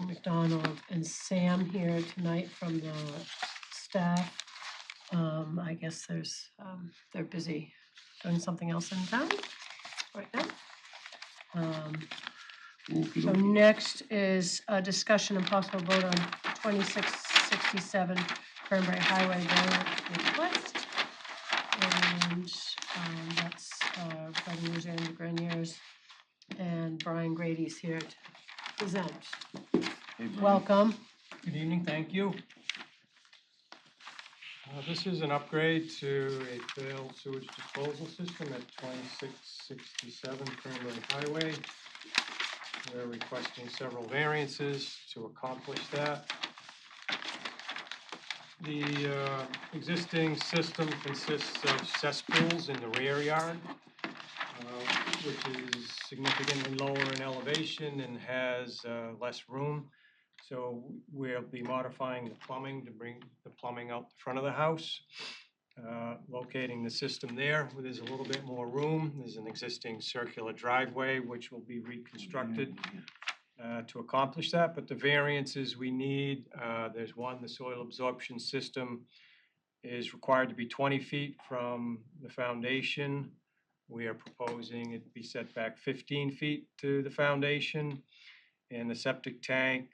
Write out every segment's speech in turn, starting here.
McDonald and Sam here tonight from the staff. I guess they're busy doing something else in town right now. So next is a discussion and possible vote on 2667 Cranberry Highway variance request. And that's Brother Roseanne Greniers and Brian Grady's here to present. Hey, Welcome. Good evening, thank you. This is an upgrade to a failed sewage disposal system at 2667 Cranberry Highway. We're requesting several variances to accomplish that. The existing system consists of cesspools in the rear yard, which is significantly lower in elevation and has less room. So we'll be modifying the plumbing to bring the plumbing out the front of the house. Locating the system there where there's a little bit more room. There's an existing circular driveway which will be reconstructed to accomplish that. But the variances we need, there's one, the soil absorption system is required to be 20 feet from the foundation. We are proposing it be set back 15 feet to the foundation. And the septic tank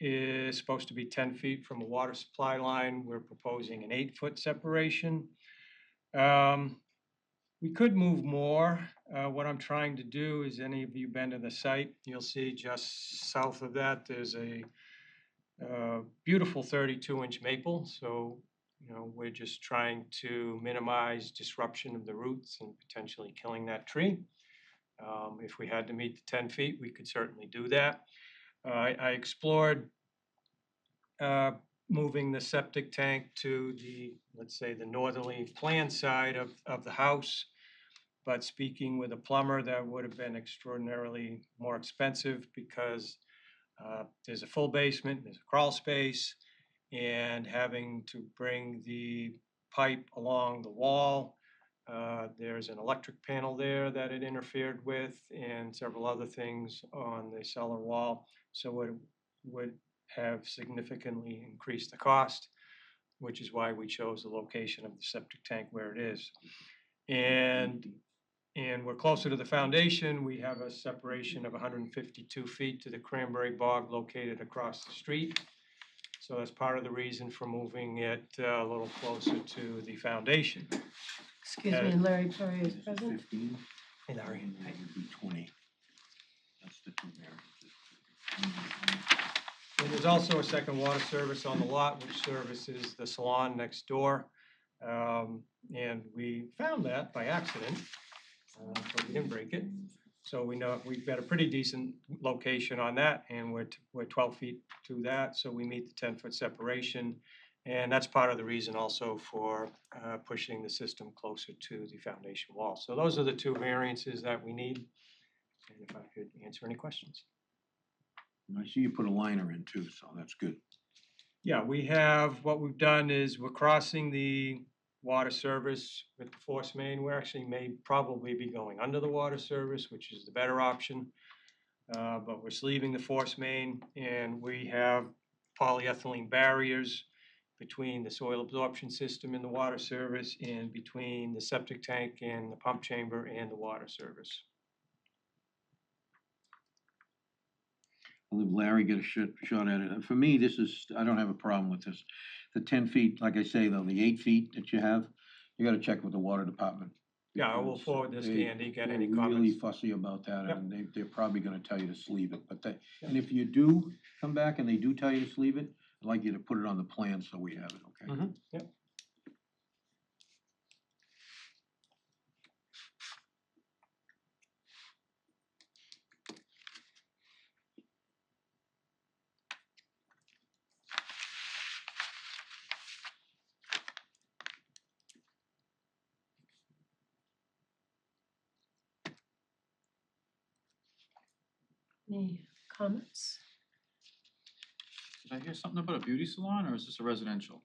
is supposed to be 10 feet from a water supply line. We're proposing an 8-foot separation. We could move more. What I'm trying to do is, any of you been to the site, you'll see just south of that, there's a beautiful 32-inch maple. So, we're just trying to minimize disruption of the roots and potentially killing that tree. If we had to meet the 10 feet, we could certainly do that. I explored moving the septic tank to the, let's say, the northerly planned side of the house. But speaking with a plumber, that would have been extraordinarily more expensive because there's a full basement, there's a crawl space, and having to bring the pipe along the wall. There's an electric panel there that it interfered with and several other things on the cellar wall. So it would have significantly increased the cost, which is why we chose the location of the septic tank where it is. And we're closer to the foundation. We have a separation of 152 feet to the cranberry bog located across the street. So that's part of the reason for moving it a little closer to the foundation. Excuse me, Larry Perry is present. 15, Hey, Larry. and that would be 20. That's the two variances. And there's also a second water service on the lot, which services the salon next door. And we found that by accident, but we didn't break it. So we know we've got a pretty decent location on that, and we're 12 feet to that, so we meet the 10-foot separation. And that's part of the reason also for pushing the system closer to the foundation wall. So those are the two variances that we need. And if I could answer any questions. I see you put a liner in too, so that's good. Yeah, what we've done is we're crossing the water service with the force main. We actually may probably be going under the water service, which is the better option. But we're sleeving the force main, and we have polyethylene barriers between the soil absorption system and the water service, and between the septic tank and the pump chamber and the water service. I'll let Larry get a shot at it. And for me, I don't have a problem with this. The 10 feet, like I say though, the 8 feet that you have, you gotta check with the water department. Yeah, I will forward this to Andy, get any They're comments. really fussy about that, Yep. and they're probably gonna tell you to sleeve it, and if you do come back and they do tell you to sleeve it, I'd like you to put it on the plan so we have it, okay? Yep. Any comments? Did I hear something about a beauty salon, or is this a residential?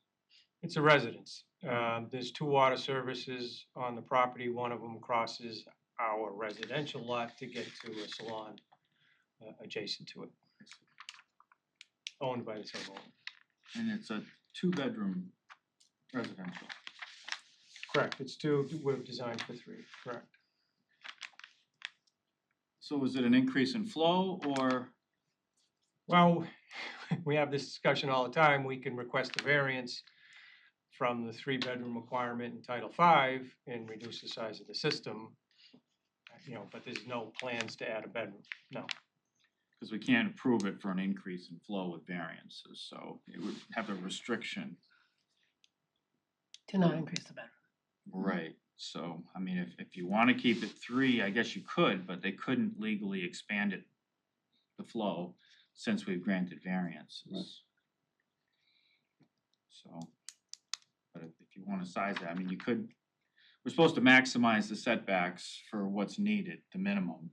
It's a residence. There's two water services on the property. One of them crosses our residential lot to get to a salon adjacent to it. owned by the same owner. And it's a 2-bedroom residential. Correct, it's two, we're designed for three, correct. So is it an increase in flow or, Well, we have this discussion all the time, we can request a variance from the 3-bedroom requirement in Title V and reduce the size of the system. But there's no plans to add a bedroom, no. because we can't approve it for an increase in flow with variances, so it would have a restriction. To not increase the bedroom. Right, so, I mean, if you wanna keep it 3, I guess you could, but they couldn't legally expand it, the flow, since we've granted variances. Right. So, but if you wanna size that, I mean, you could, we're supposed to maximize the setbacks for what's needed, the minimum.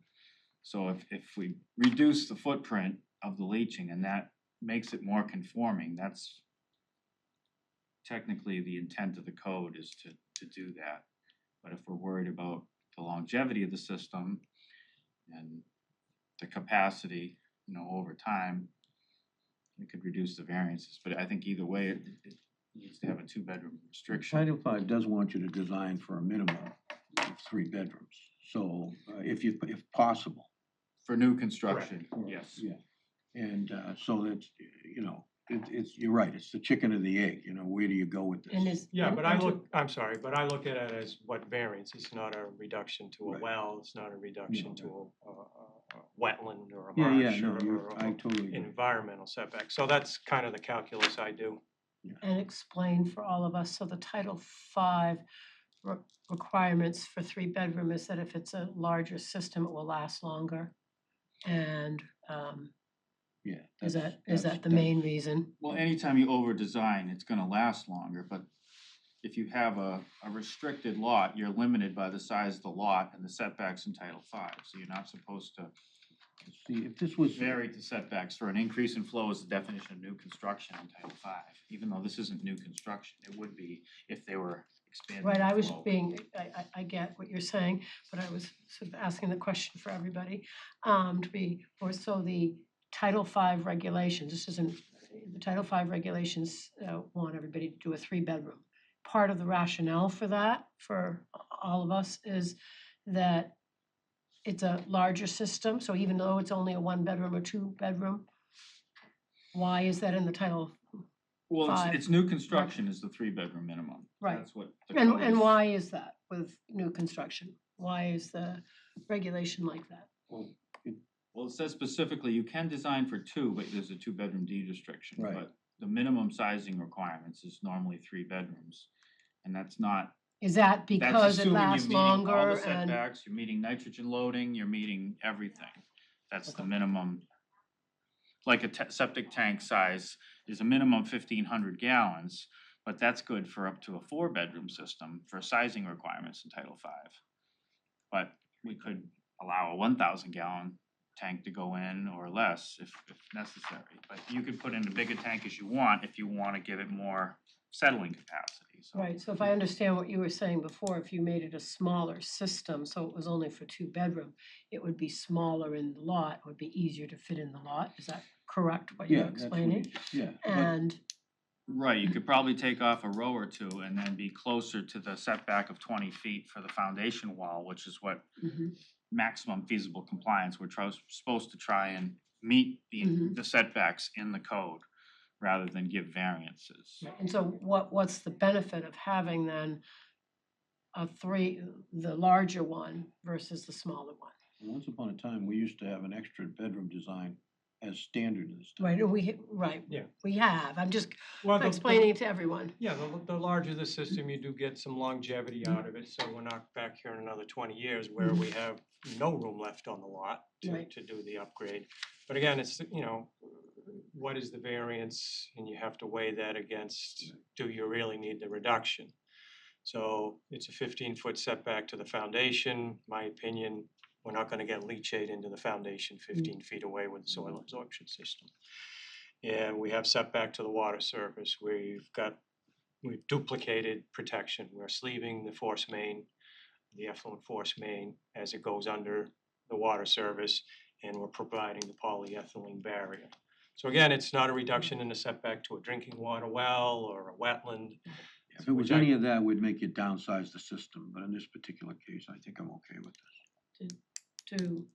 So if we reduce the footprint of the leaching and that makes it more conforming, that's technically the intent of the code is to do that. But if we're worried about the longevity of the system and the capacity, over time, we could reduce the variances, but I think either way, it needs to have a 2-bedroom restriction. Title V does want you to design for a minimum of 3 bedrooms, so if possible. For new construction, Correct. yes. Yeah, and so that's, it's, you're right, it's the chicken or the egg, where do you go with this? And is. Yeah, and- but and I to- look, I'm sorry, but I look at it as what variance, it's not a reduction to a Right. well, it's not a reduction No, to a wetland or a Yeah, marsh no, or I a totally agree. environmental setback, so that's kind of the calculus I do. And explain for all of us, so the Title V requirements for 3-bedroom is that if it's a larger system, it will last longer. And Yeah. is that's- that the that's- main reason? Well, anytime you over-design, it's gonna last longer, but if you have a restricted lot, you're limited by the size of the lot and the setbacks in Title V, so you're not supposed to See, if this was. vary the setbacks for an increase in flow is the definition of new construction in Title V. Even though this isn't new construction, it would be if they were expanding Right, the I was flow. I get what you're saying, but I was sort of asking the question for everybody. So the Title V regulations, this isn't, the Title V regulations want everybody to do a 3-bedroom. Part of the rationale for that, for all of us, is that it's a larger system, so even though it's only a 1-bedroom or 2-bedroom, why is that in the Title? Well, five. it's new construction is the 3-bedroom minimum. Right. That's what the And code and is. why is that with new construction? Why is the regulation like that? Well, it says specifically you can design for 2, but there's a 2-bedroom deed restriction. Right. But the minimum sizing requirements is normally 3 bedrooms. And that's not, Is that that's because it assuming you're lasts meeting all longer the and? setbacks, you're meeting nitrogen loading, you're meeting everything. That's the Okay. minimum. Like a septic tank size is a minimum 1,500 gallons, but that's good for up to a 4-bedroom system for sizing requirements in Title V. But we could allow a 1,000-gallon tank to go in or less if necessary. But you could put in a bigger tank as you want if you wanna give it more settling capacity, so. Right, so if I understand what you were saying before, if you made it a smaller system, so it was only for 2-bedroom, it would be smaller in the lot, it would be easier to fit in the lot, is that correct, what Yeah, you're that's what explaining? yeah. And, Right, you could probably take off a row or 2 and then be closer to the setback of 20 feet for the foundation wall, which is what mhm, maximum feasible compliance, we're supposed to try and meet Mhm. the setbacks in the code rather than give variances. right, and so what's the benefit of having then the larger one versus the smaller one? Once upon a time, we used to have an extra bedroom design as standard in this town. Right, Yeah. we have, I'm just Well, explaining it to everyone. Yeah, the larger the system, you do get some longevity out of it, so we're not back here in another 20 years where we have no room left on the lot Right. to do the upgrade. But again, it's, what is the variance, and you have to weigh that against, do you really need the reduction? So it's a 15-foot setback to the foundation, my opinion, we're not gonna get leachate into the foundation 15 feet away with the soil absorption system. And we have setback to the water surface, we've duplicated protection, we're sleeving the force main, the effluent force main as it goes under the water service, and we're providing the polyethylene barrier. So again, it's not a reduction in the setback to a drinking water well or a wetland. If it was Which I- any of that, we'd make you downsize the system, but in this particular case, I think I'm okay with this. Do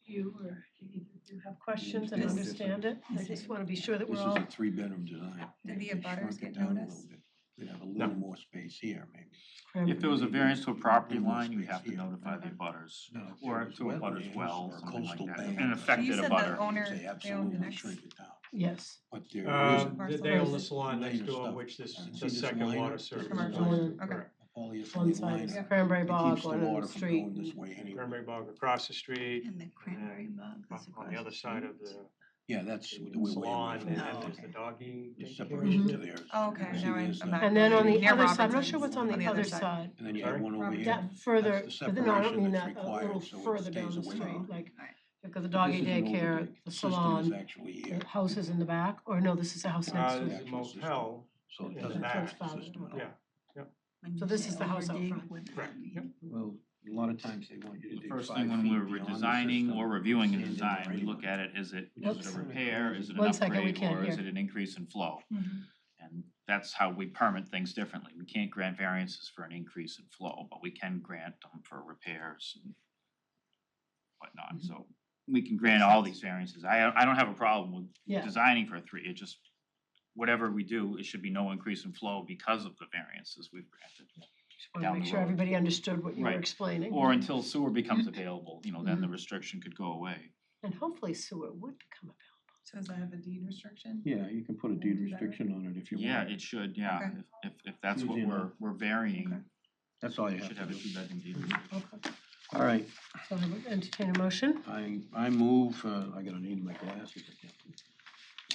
you or do either of you have questions and Is- understand it? I is just it- want to be sure that This we're is all, a three-bedroom design. Did If the they abutters shrunk it get down a notice? little bit, We'd have a little more space here, maybe. If there was a variance to a property Little more line, you space have to here. notify the Okay. abutters, Now, if or it was to a butter's wetlands well, or a something like coastal that, bay, an So you affected said the abutter. owner, Say they own the absolutely next. shrink it down, yes. but there Uh, isn't. Parcel. They own the There's salon lane next of door, stuff. which this, See the this second line water up? service. Commercial. owns. Okay. Correct. One side is Cranberry It Bog, keeps the one on water the from street. going this way anyway. Cranberry Bog across the street, And the cranberry bog is on the other side of the Yeah, that's, we're way away salon, from and that. then Oh, there's the okay. doggy. There's daycare. separation to Mhm. there. Oh, okay, See, now there's I'm that. back. And then on the Near other side, I'm not Robinson's, sure what's on the other side. And then you Sorry? have one over here. That further, That's the but no, I don't separation mean that's that, a little required, so it further down stays the away street, from- like, Alright. you've got the This doggy is an daycare, overbig. the System is salon, actually here, the house is in the back, or no, this is the house next to There's it. a actual system. motel, so it in the doesn't back. affect the system at all. yeah, So this is the house out front. correct, yep. Well, a lot of times they want you to The dig first 5 thing when feet we're beyond the designing system, or reviewing a sand in there design, we anyway. look at it, is it Whoops. a repair, is it an One second, we upgrade, can't or is hear. it an increase in flow? Mhm. And that's how we permit things differently. We can't grant variances for an increase in flow, but we can grant them for repairs and whatnot, so we can grant all these variances. I don't have a problem with Yeah. designing for a 3, it just, whatever we do, it should be no increase in flow because of the variances we've granted. Just wanna down make the sure road. everybody understood what you were Right. explaining. Or until sewer becomes available, then the restriction could go away. And hopefully sewer would become available. So does that have a deed restriction? Yeah, you can put a We'll deed do that. restriction on it if you want. Yeah, it should, yeah, Okay. if that's what Easy enough. we're varying, Okay. That's all you it have should to have a do. 2-bedroom deed restriction. Okay, All right, so I would entertain a motion. I move, I gotta need my glasses again.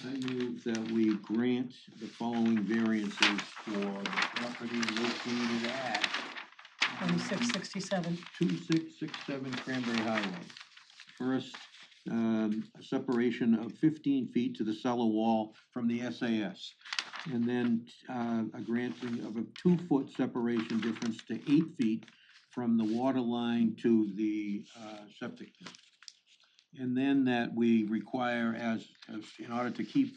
I move that we grant the following variances for the property located at 2667. 2667 Cranberry Highway. First, a separation of 15 feet to the cellar wall from the SAS. And then, a granting of a 2-foot separation difference to 8 feet from the water line to the, septic tank. And then that we require as in order to keep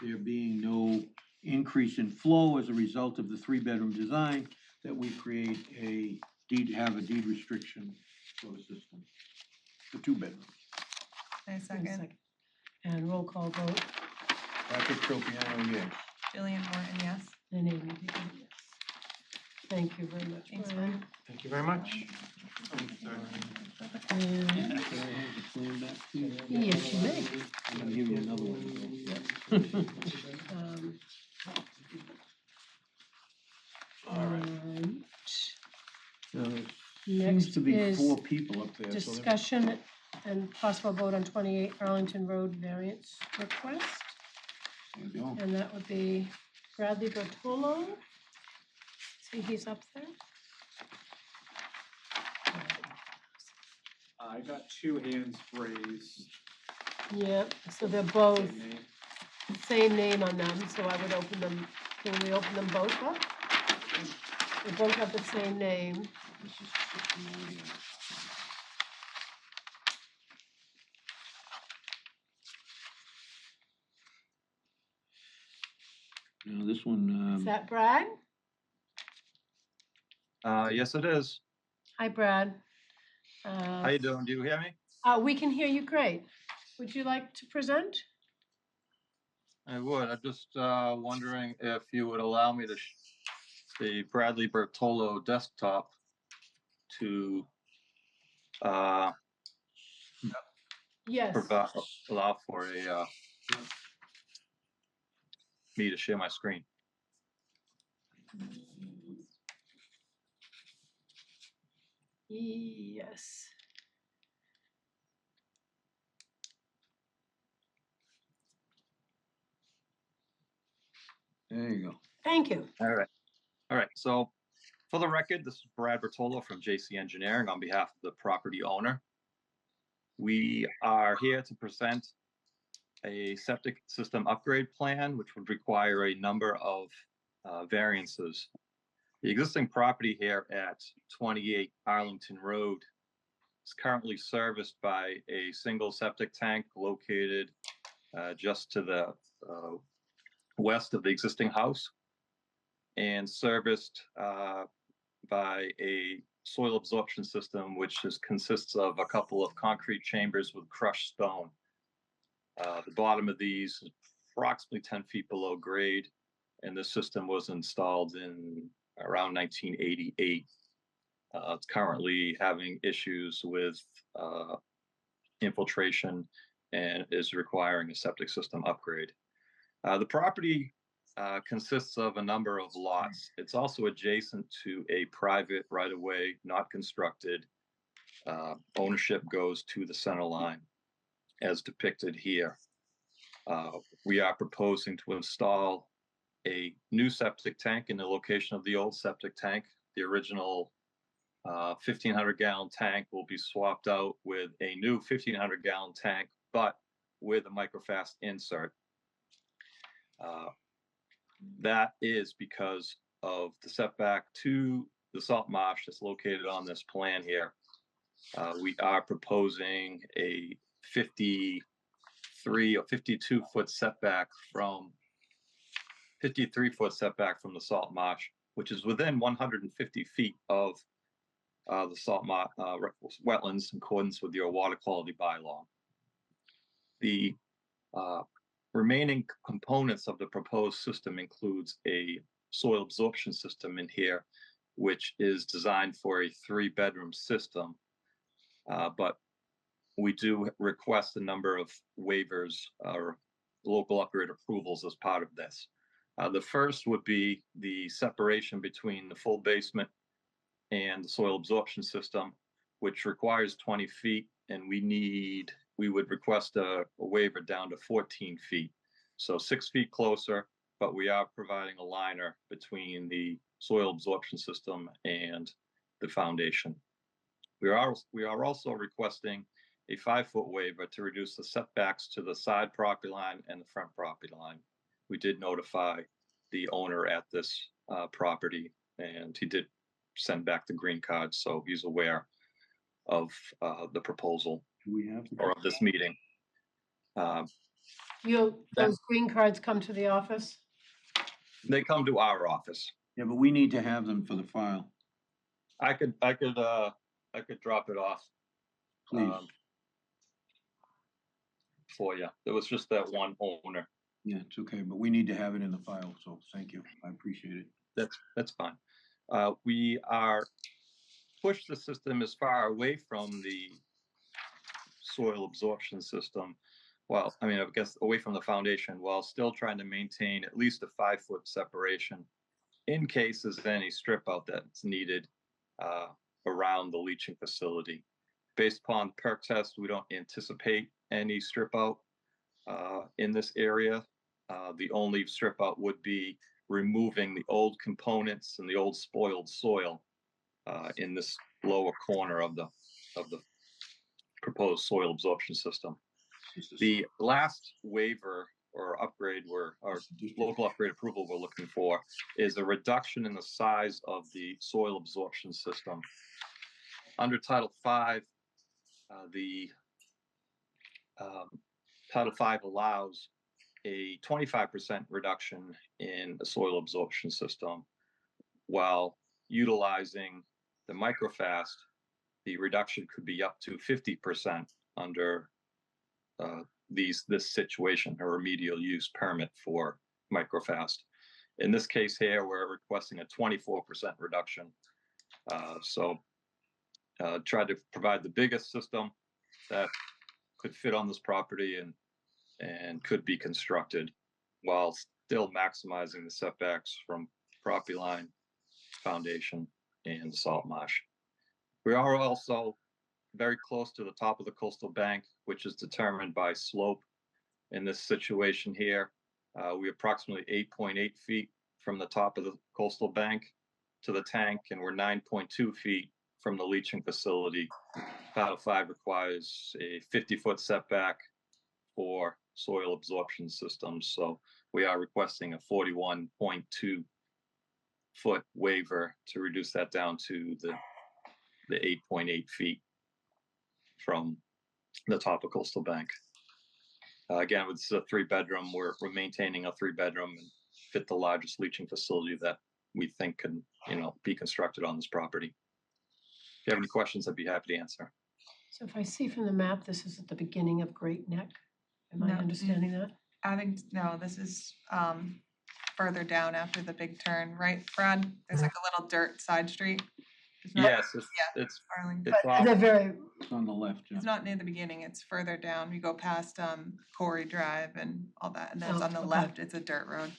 there being no increase in flow as a result of the 3-bedroom design, that we create have a deed restriction for the system, the 2 bedrooms. A And second. And roll call vote, Patrick Tropiano, yes. Jillian Morton, yes. and Amy Deacon, yes. Thank you very much, Thanks, Brian. Thank you very much. And, Can I have the plan back, please? yes, you may. I'm gonna give you another one. Um, All right. and Now, there Next seems to be is 4 people up there, so they're- discussion and possible vote on 28 Arlington Road variance request. there you go. And that would be Bradley Bertolo. See, he's up there. I got 2 hands raised. Yep, so they're both Same name. same name on them, so I would open them, can we open them both up? They both have the same name. This is 61 here. Now, this one, Is that Brad? Yes, it is. Hi, Brad. How you doing? Do you hear me? We can hear you great. Would you like to present? I would. I'm just wondering if you would allow me to the Bradley Bertolo desktop to Yes. allow for a me to share my screen. Yes. there you go. Thank you. All right. All right. So for the record, this is Brad Bertolo from JC Engineering on behalf of the property owner. We are here to present a septic system upgrade plan, which would require a number of variances. The existing property here at 28 Arlington Road is currently serviced by a single septic tank located just to the west of the existing house and serviced by a soil absorption system, which consists of a couple of concrete chambers with crushed stone. The bottom of these is approximately 10 feet below grade, and this system was installed in around 1988. It's currently having issues with infiltration and is requiring a septic system upgrade. The property consists of a number of lots. It's also adjacent to a private right-of-way, not constructed. Ownership goes to the center line, as depicted here. We are proposing to install a new septic tank in the location of the old septic tank. The original 1,500-gallon tank will be swapped out with a new 1,500-gallon tank, but with a microfast insert. That is because of the setback to the salt marsh that's located on this plan here. We are proposing a 53 or 52-foot setback from 53-foot setback from the salt marsh, which is within 150 feet of the salt wetlands in accordance with your water quality bylaw. The remaining components of the proposed system includes a soil absorption system in here, which is designed for a 3-bedroom system. But we do request a number of waivers or local upgrade approvals as part of this. The first would be the separation between the full basement and the soil absorption system, which requires 20 feet, and we would request a waiver down to 14 feet. So 6 feet closer, but we are providing a liner between the soil absorption system and the foundation. We are also requesting a 5-foot waiver to reduce the setbacks to the side property line and the front property line. We did notify the owner at this property, and he did send back the green card, so he's aware of the proposal Do we have? or of this meeting. Those green cards come to the office? They come to our office. Yeah, but we need to have them for the file, I could drop it off please. For you. There was just that one owner. Yeah, it's okay, but we need to have it in the file, so thank you. I appreciate it. That's fine. We are push the system as far away from the soil absorption system. Well, I mean, I guess away from the foundation while still trying to maintain at least a 5-foot separation in case there's any strip out that's needed around the leaching facility. Based upon the perk test, we don't anticipate any strip out in this area. The only strip out would be removing the old components and the old spoiled soil in this lower corner of the proposed soil absorption system. The last waiver or upgrade or local upgrade approval we're looking for is a reduction in the size of the soil absorption system. Under Title V, Title V allows a 25% reduction in the soil absorption system. While utilizing the microfast, the reduction could be up to 50% under this situation, a remedial use permit for microfast. In this case here, we're requesting a 24% reduction. Try to provide the biggest system that could fit on this property and could be constructed while still maximizing the setbacks from property line, foundation, and salt marsh. We are also very close to the top of the coastal bank, which is determined by slope. In this situation here, we're approximately 8.8 feet from the top of the coastal bank to the tank, and we're 9.2 feet from the leaching facility. Title V requires a 50-foot setback for soil absorption systems, so we are requesting a 41.2 foot waiver to reduce that down to the 8.8 feet from the top of coastal bank. Again, with this is a 3-bedroom, we're maintaining a 3-bedroom and fit the largest leaching facility that we think can, be constructed on this property. If you have any questions, I'd be happy to answer. So if I see from the map, this is at the beginning of Great Neck. Am I No, understanding that? No, this is further down after the big turn, right, Brad? There's like a little dirt side street. It's not Yes, yeah. it's Arlington. it's off. They're very, It's on the left, yeah. It's not near the beginning, it's further down. You go past Corey Drive and all that, and then it's Oh, on the okay. left, it's a dirt road.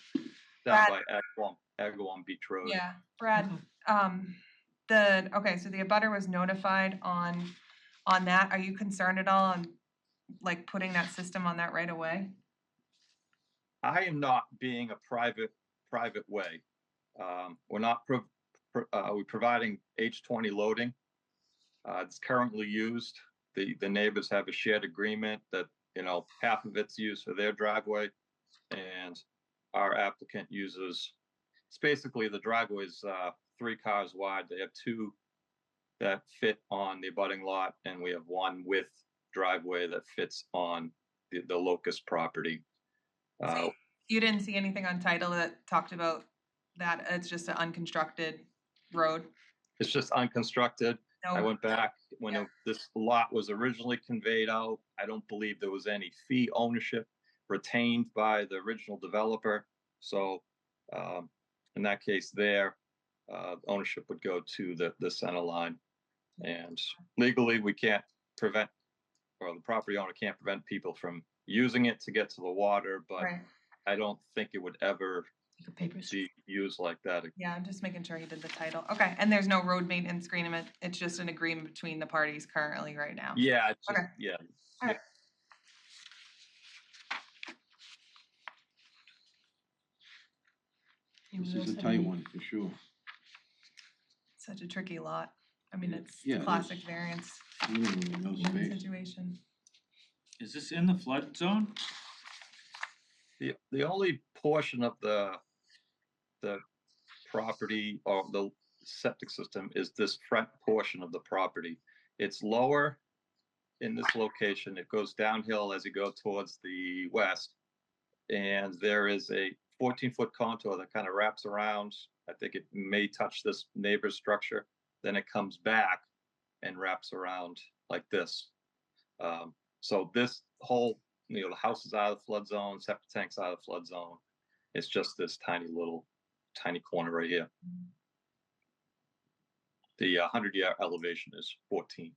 down Brad- by Agawam Beach Road. Yeah, Brad, Okay. so the abutter was notified on that. Are you concerned at all on like putting that system on that right away? I am not being a private way. We're not we're providing H20 loading. It's currently used. The neighbors have a shared agreement that, half of it's used for their driveway, and our applicant uses, it's basically the driveway is 3 cars wide. They have 2 that fit on the abutting lot, and we have 1 with driveway that fits on the locust property. So you didn't see anything on title that talked about that? It's just an unconstructed road? It's just unconstructed. I No, went back when Yeah. this lot was originally conveyed out. I don't believe there was any fee ownership retained by the original developer. So in that case there, ownership would go to the center line. And legally, we can't prevent, or the property owner can't prevent people from using it to get to the water, but right, I don't think it would ever the papers. be used like that. yeah, I'm just making sure he did the title. Okay, and there's no road maintenance agreement, it's just an agreement between the parties currently right now? Yeah, it's just, Okay. yeah. Alright. Anyone This is else a have tight any- one, for sure. Such a tricky lot. I mean, it's Yeah, it classic is. variance Literally no space. situation. Is this in the flood zone? The only portion of the property or the septic system is this front portion of the property. It's lower in this location. It goes downhill as you go towards the west. And there is a 14-foot contour that kind of wraps around. I think it may touch this neighbor's structure. Then it comes back and wraps around like this. So this whole, the house is out of the flood zone, septic tank's out of the flood zone. It's just this tiny corner right here. The 100-year elevation is 14.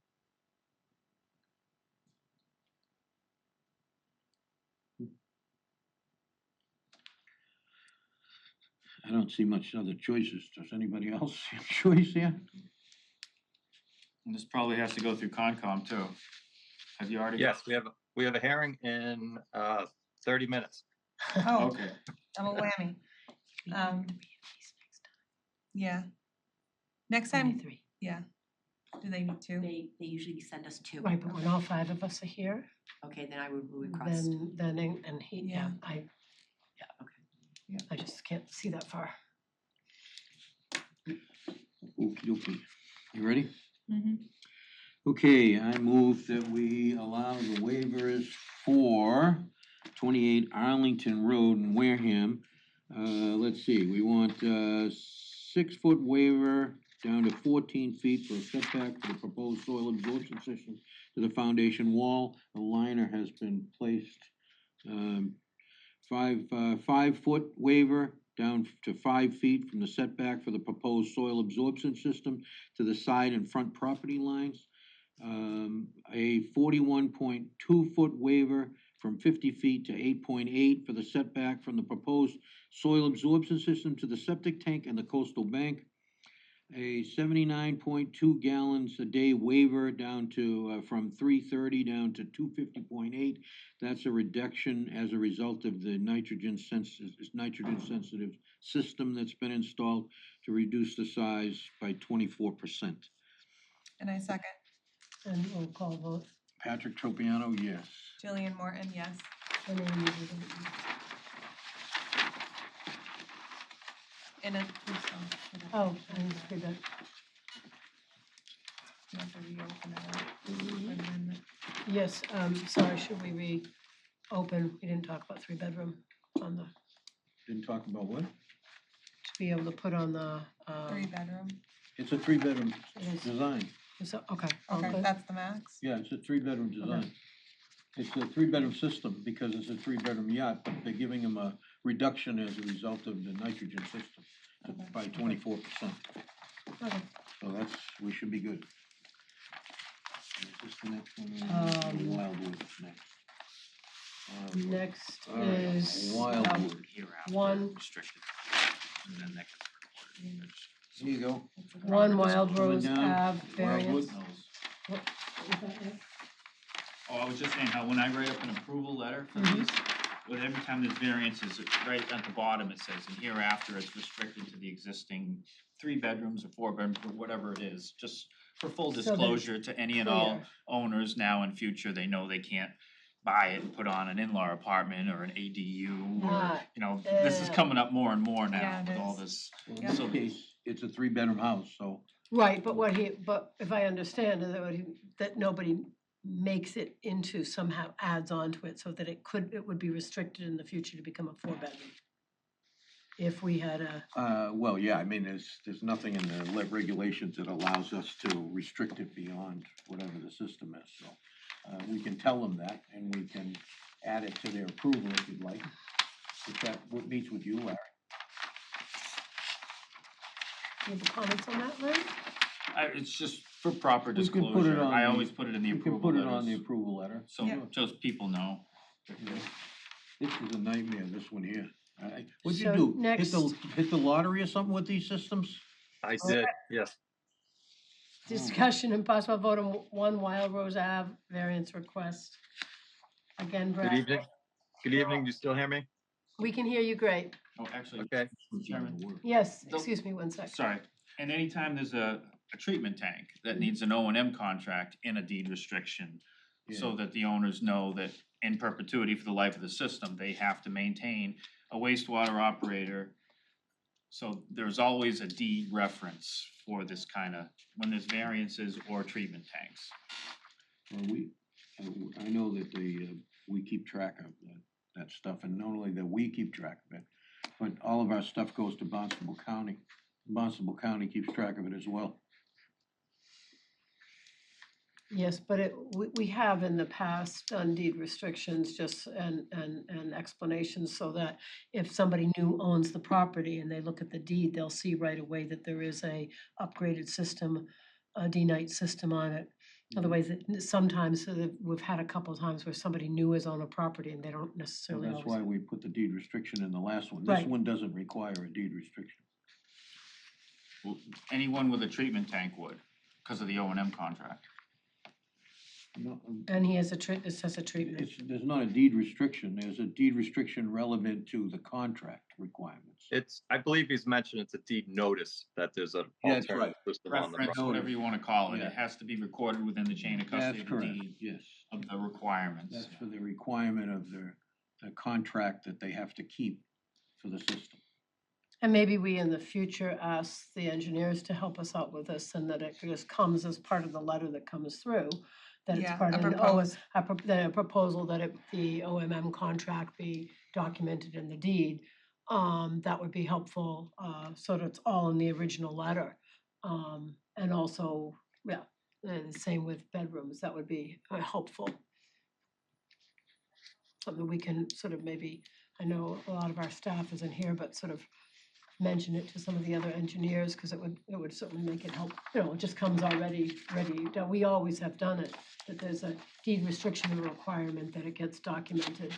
I don't see much other choices. Does anybody else see a choice here? And this probably has to go through Concom too. Have you already? Yes, we have a hearing in 30 minutes. Oh, Okay. double whammy. Yeah. Next time, 23. yeah. Do they need to? They usually send us 2. Right, but when all 5 of us are here, Okay, then I would request. and he, yeah, Yeah. Okay. I just can't see that far. Okey dokey. You ready? Mm-hmm. Okay, I move that we allow the waivers for 28 Arlington Road in Wareham. Let's see, we want 6-foot waiver down to 14 feet for a setback for the proposed soil absorption system to the foundation wall. A liner has been placed. 5-foot waiver down to 5 feet from the setback for the proposed soil absorption system to the side and front property lines. A 41.2-foot waiver from 50 feet to 8.8 for the setback from the proposed soil absorption system to the septic tank and the coastal bank. A 79.2 gallons a day waiver down to, from 330 down to 250.8. That's a reduction as a result of the nitrogen sensitive system that's been installed to reduce the size by 24%. And I second. And we'll call vote. Patrick Tropiano, yes. Jillian Morton, yes. And then you do In a, Oh, I did that. you have to reopen it. Up. Amendment. Yes, sorry, should we open, we didn't talk about 3-bedroom on the, Didn't talk about what? to be able to put on the, 3-bedroom. It's a 3-bedroom It is. design. so, okay, all Okay, good. that's the max. Yeah, it's a 3-bedroom design. It's a 3-bedroom system because it's a 3-bedroom yacht, but they're giving them a reduction as a result of the nitrogen system Okay. by 24%. Okay. So that's, we should be good. Is this the next one? Wildwood is next. Wildwood. Next All right, is, Wildwood. Hereafter one- restricted, and then that gets recorded. Here you go. 1 Wild Coming Rose down, Ave variance. Wildwood. What was that, Nick? Oh, I was just saying how when I write up an approval letter for Mhm. these, with every time there's variances, right at the bottom it says, and hereafter it's restricted to the existing 3 bedrooms or 4 bedrooms, or whatever it is, just for full So that it's disclosure to any and all clear. owners now and future, they know they can't buy it and put on an in-law apartment or an ADU, or, Ah, you know, this is coming up more and more Yeah, now it with all is. this. Well, in Yeah. this So- case, it's a 3-bedroom house, so Right, but if I understand, that nobody makes it into somehow adds on to it so that it would be restricted in the future to become a 4-bedroom. If we had well, yeah, I mean, there's nothing in the regulations that allows us to restrict it beyond whatever the system is, so. We can tell them that, and we can add it to their approval if you'd like. If that meets with you, Larry. you have comments on that, Lynn? It's just for proper We can put it disclosure, on I the- always put it in the We can approval put it on the letters, approval letter. so Yeah. just people know. Yeah. This is a nightmare, this one here. What'd you So do? next- Hit the lottery or something with these systems? I did, yes. Discussion and possible vote on 1 Wild Rose Ave variance request. Again, Good Brad, evening. Good evening, do you still hear me? we can hear you great. Oh, actually, Okay. Chairman, Yes, The- excuse me 1 sec. sorry, and anytime there's a treatment tank that needs an O&M contract in a deed restriction, so that the owners know that in perpetuity for the life of the system, they have to maintain a wastewater operator. So there's always a deed reference for this kinda, when there's variances or treatment tanks. Well, I know that we keep track of that stuff, and not only that we keep track of it, but all of our stuff goes to Barnstable County. Barnstable County keeps track of it as well. Yes, but we have in the past done deed restrictions just and explanations so that if somebody new owns the property and they look at the deed, they'll see right away that there is a upgraded system, a D-Night system on it. Otherwise, sometimes we've had a couple of times where somebody new is on a property and they don't So necessarily that's always. why we put the deed restriction in the last one. This Right. one doesn't require a deed restriction. Well, anyone with a treatment tank would, because of the O&M contract. No, And he has this has a treatment. there's not a deed restriction, there's a deed restriction relevant to the contract requirements. I believe he's mentioned it's a deed notice that there's an Yeah, that's alternative system on the Reference, property. whatever you wanna call it, Yeah. it has to be recorded within the chain of That's custody of the correct, deed yes. of the requirements. That's for the requirement of the contract that they have to keep for the system. And maybe we in the future ask the engineers to help us out with this and that it just comes as part of the letter that comes through. That it's Yeah, part a of the propose- a proposal that the OMM contract be documented in the deed. That would be helpful, so that it's all in the original letter. And also, yeah, the same with bedrooms, that would be helpful. Something we can sort of maybe, I know a lot of our staff isn't here, but sort of mention it to some of the other engineers, cause it would certainly make it help, it just comes already ready. We always have done it, that there's a deed restriction and requirement that it gets documented.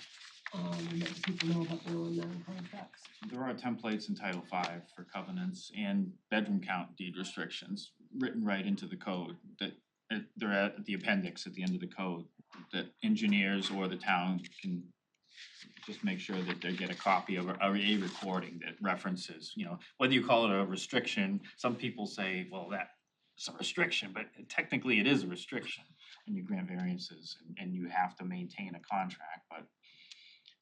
And that people know about their own contracts. There are templates in Title V for covenants and bedroom count deed restrictions written right into the code that they're at the appendix at the end of the code, that engineers or the town can just make sure that they get a copy of a recording that references, whether you call it a restriction, some people say, well, that's a restriction, but technically it is a restriction when you grant variances and you have to maintain a contract, but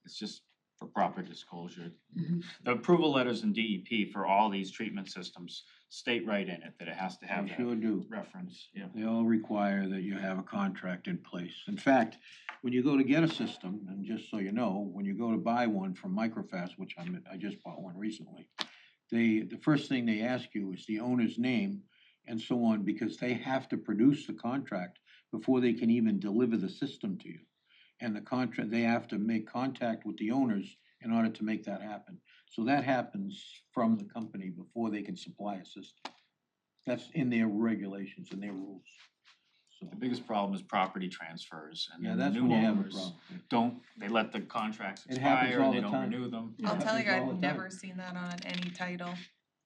it's just for proper disclosure. Mhm. The approval letters in DEP for all these treatment systems state right in it that it has to have They that sure do. reference, yeah. They all require that you have a contract in place. In fact, when you go to get a system, and just so you know, when you go to buy one from Microfast, which I just bought one recently, the first thing they ask you is the owner's name and so on, because they have to produce the contract before they can even deliver the system to you. And the contract, they have to make contact with the owners in order to make that happen. So that happens from the company before they can supply a system. That's in their regulations and their rules. So, The biggest problem is property transfers and yeah, then the that's new when you have a owners problem. don't, they let the contracts It happens expire all and they the don't time. renew them. It I'll tell you, happens all I've the time. never seen that on any title,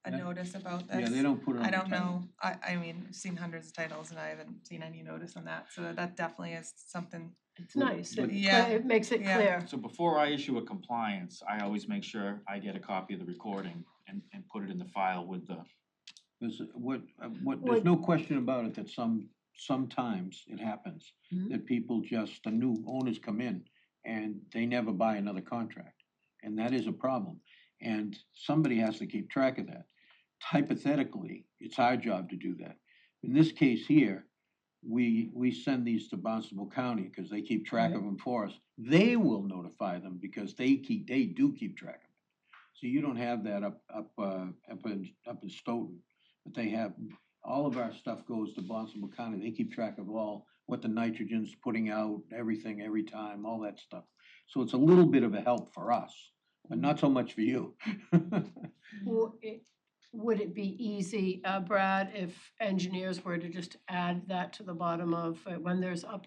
a Yeah. notice about this. Yeah, they don't put it on I the don't title. know, I mean, I've seen hundreds of titles and I haven't seen any notice on that, so that definitely is something. It's nice, but- Yeah, it makes it yeah. clear. So before I issue a compliance, I always make sure I get a copy of the recording and put it in the file with the, There's there's Would- no question about it that sometimes it happens. Mhm. That people just, the new owners come in and they never buy another contract. And that is a problem. And somebody has to keep track of that. Hypothetically, it's our job to do that. In this case here, we send these to Barnstable County because they keep track of them for us. They will notify them because they do keep track of it. So you don't have that up in Stoughton, but they have, all of our stuff goes to Barnstable County. They keep track of all, what the nitrogen's putting out, everything, every time, all that stuff. So it's a little bit of a help for us, but not so much for you. Would it be easy, Brad, if engineers were to just add that to the bottom of when there's when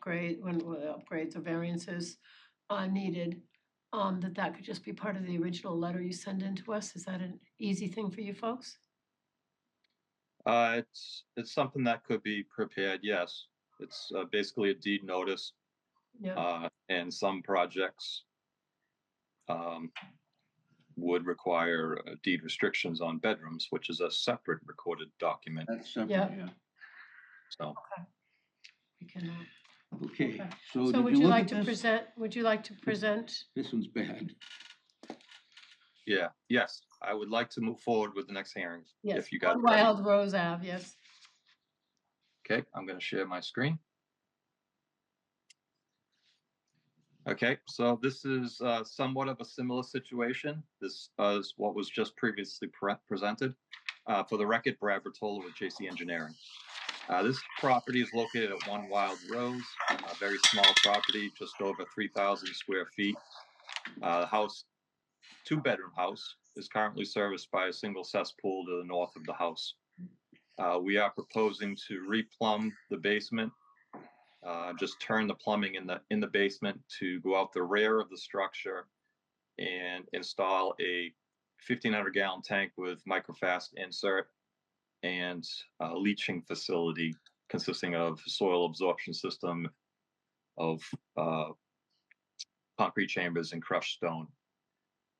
upgrades or variances needed, that could just be part of the original letter you send in to us? Is that an easy thing for you folks? It's something that could be prepared, yes. It's basically a deed notice, Yeah, and some projects would require deed restrictions on bedrooms, which is a separate recorded document, That's separate, Yeah. yeah. so. we can, Okay, okay. so So did would you you look like at to this? present, would you like to present? This one's bad. Yeah, yes, I would like to move forward with the next hearing. Yes, If you guys on are ready. Wild Rose Ave, yes. Okay, I'm gonna share my screen. Okay, so this is somewhat of a similar situation. This is what was just previously presented. For the record, Brad Bertola with JC Engineering. This property is located at 1 Wild Rose, a very small property, just over 3,000 square feet. The house, 2-bedroom house, is currently serviced by a single cesspool to the north of the house. We are proposing to replumb the basement, just turn the plumbing in the basement to go out the rear of the structure and install a 1,500 gallon tank with microfast insert and a leaching facility consisting of soil absorption system of concrete chambers and crushed stone.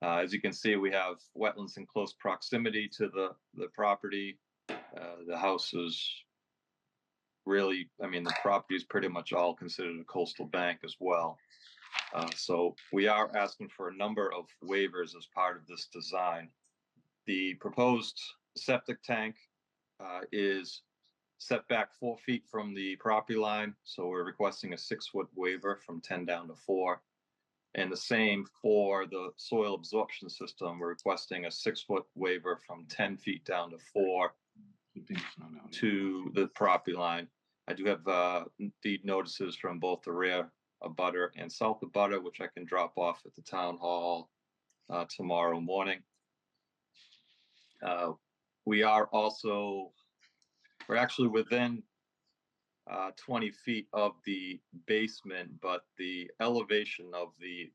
As you can see, we have wetlands in close proximity to the property. The house is really, I mean, the property is pretty much all considered a coastal bank as well. So we are asking for a number of waivers as part of this design. The proposed septic tank is set back 4 feet from the property line. So we're requesting a 6-foot waiver from 10 down to 4. And the same for the soil absorption system. We're requesting a 6-foot waiver from 10 feet down to 4 to the property line. I do have deed notices from both the rear abutter and south abutter, which I can drop off at the town hall tomorrow morning. We are also, we're actually within 20 feet of the basement, but the elevation of the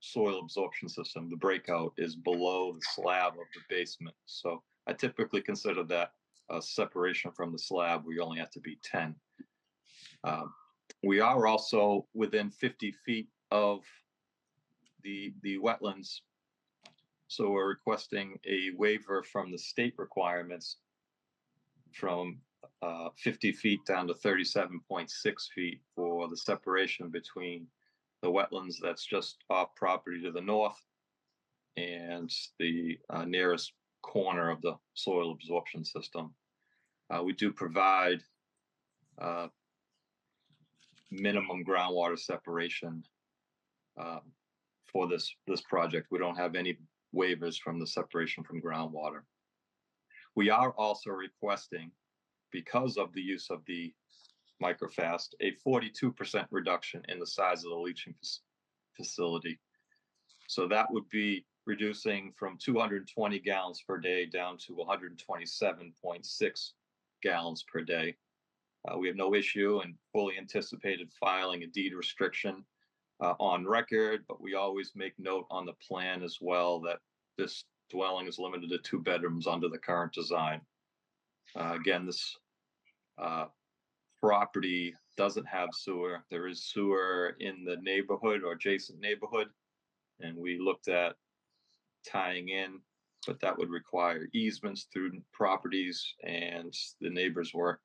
soil absorption system, the breakout, is below the slab of the basement. So I typically consider that a separation from the slab. We only have to be 10. We are also within 50 feet of the wetlands. So we're requesting a waiver from the state requirements from 50 feet down to 37.6 feet for the separation between the wetlands that's just off property to the north and the nearest corner of the soil absorption system. We do provide minimum groundwater separation for this project. We don't have any waivers from the separation from groundwater. We are also requesting, because of the use of the microfast, a 42% reduction in the size of the leaching facility. So that would be reducing from 220 gallons per day down to 127.6 gallons per day. We have no issue and fully anticipated filing a deed restriction on record, but we always make note on the plan as well that this dwelling is limited to 2 bedrooms under the current design. Again, this property doesn't have sewer. There is sewer in the neighborhood or adjacent neighborhood, and we looked at tying in, but that would require easements through properties, and the neighbors weren't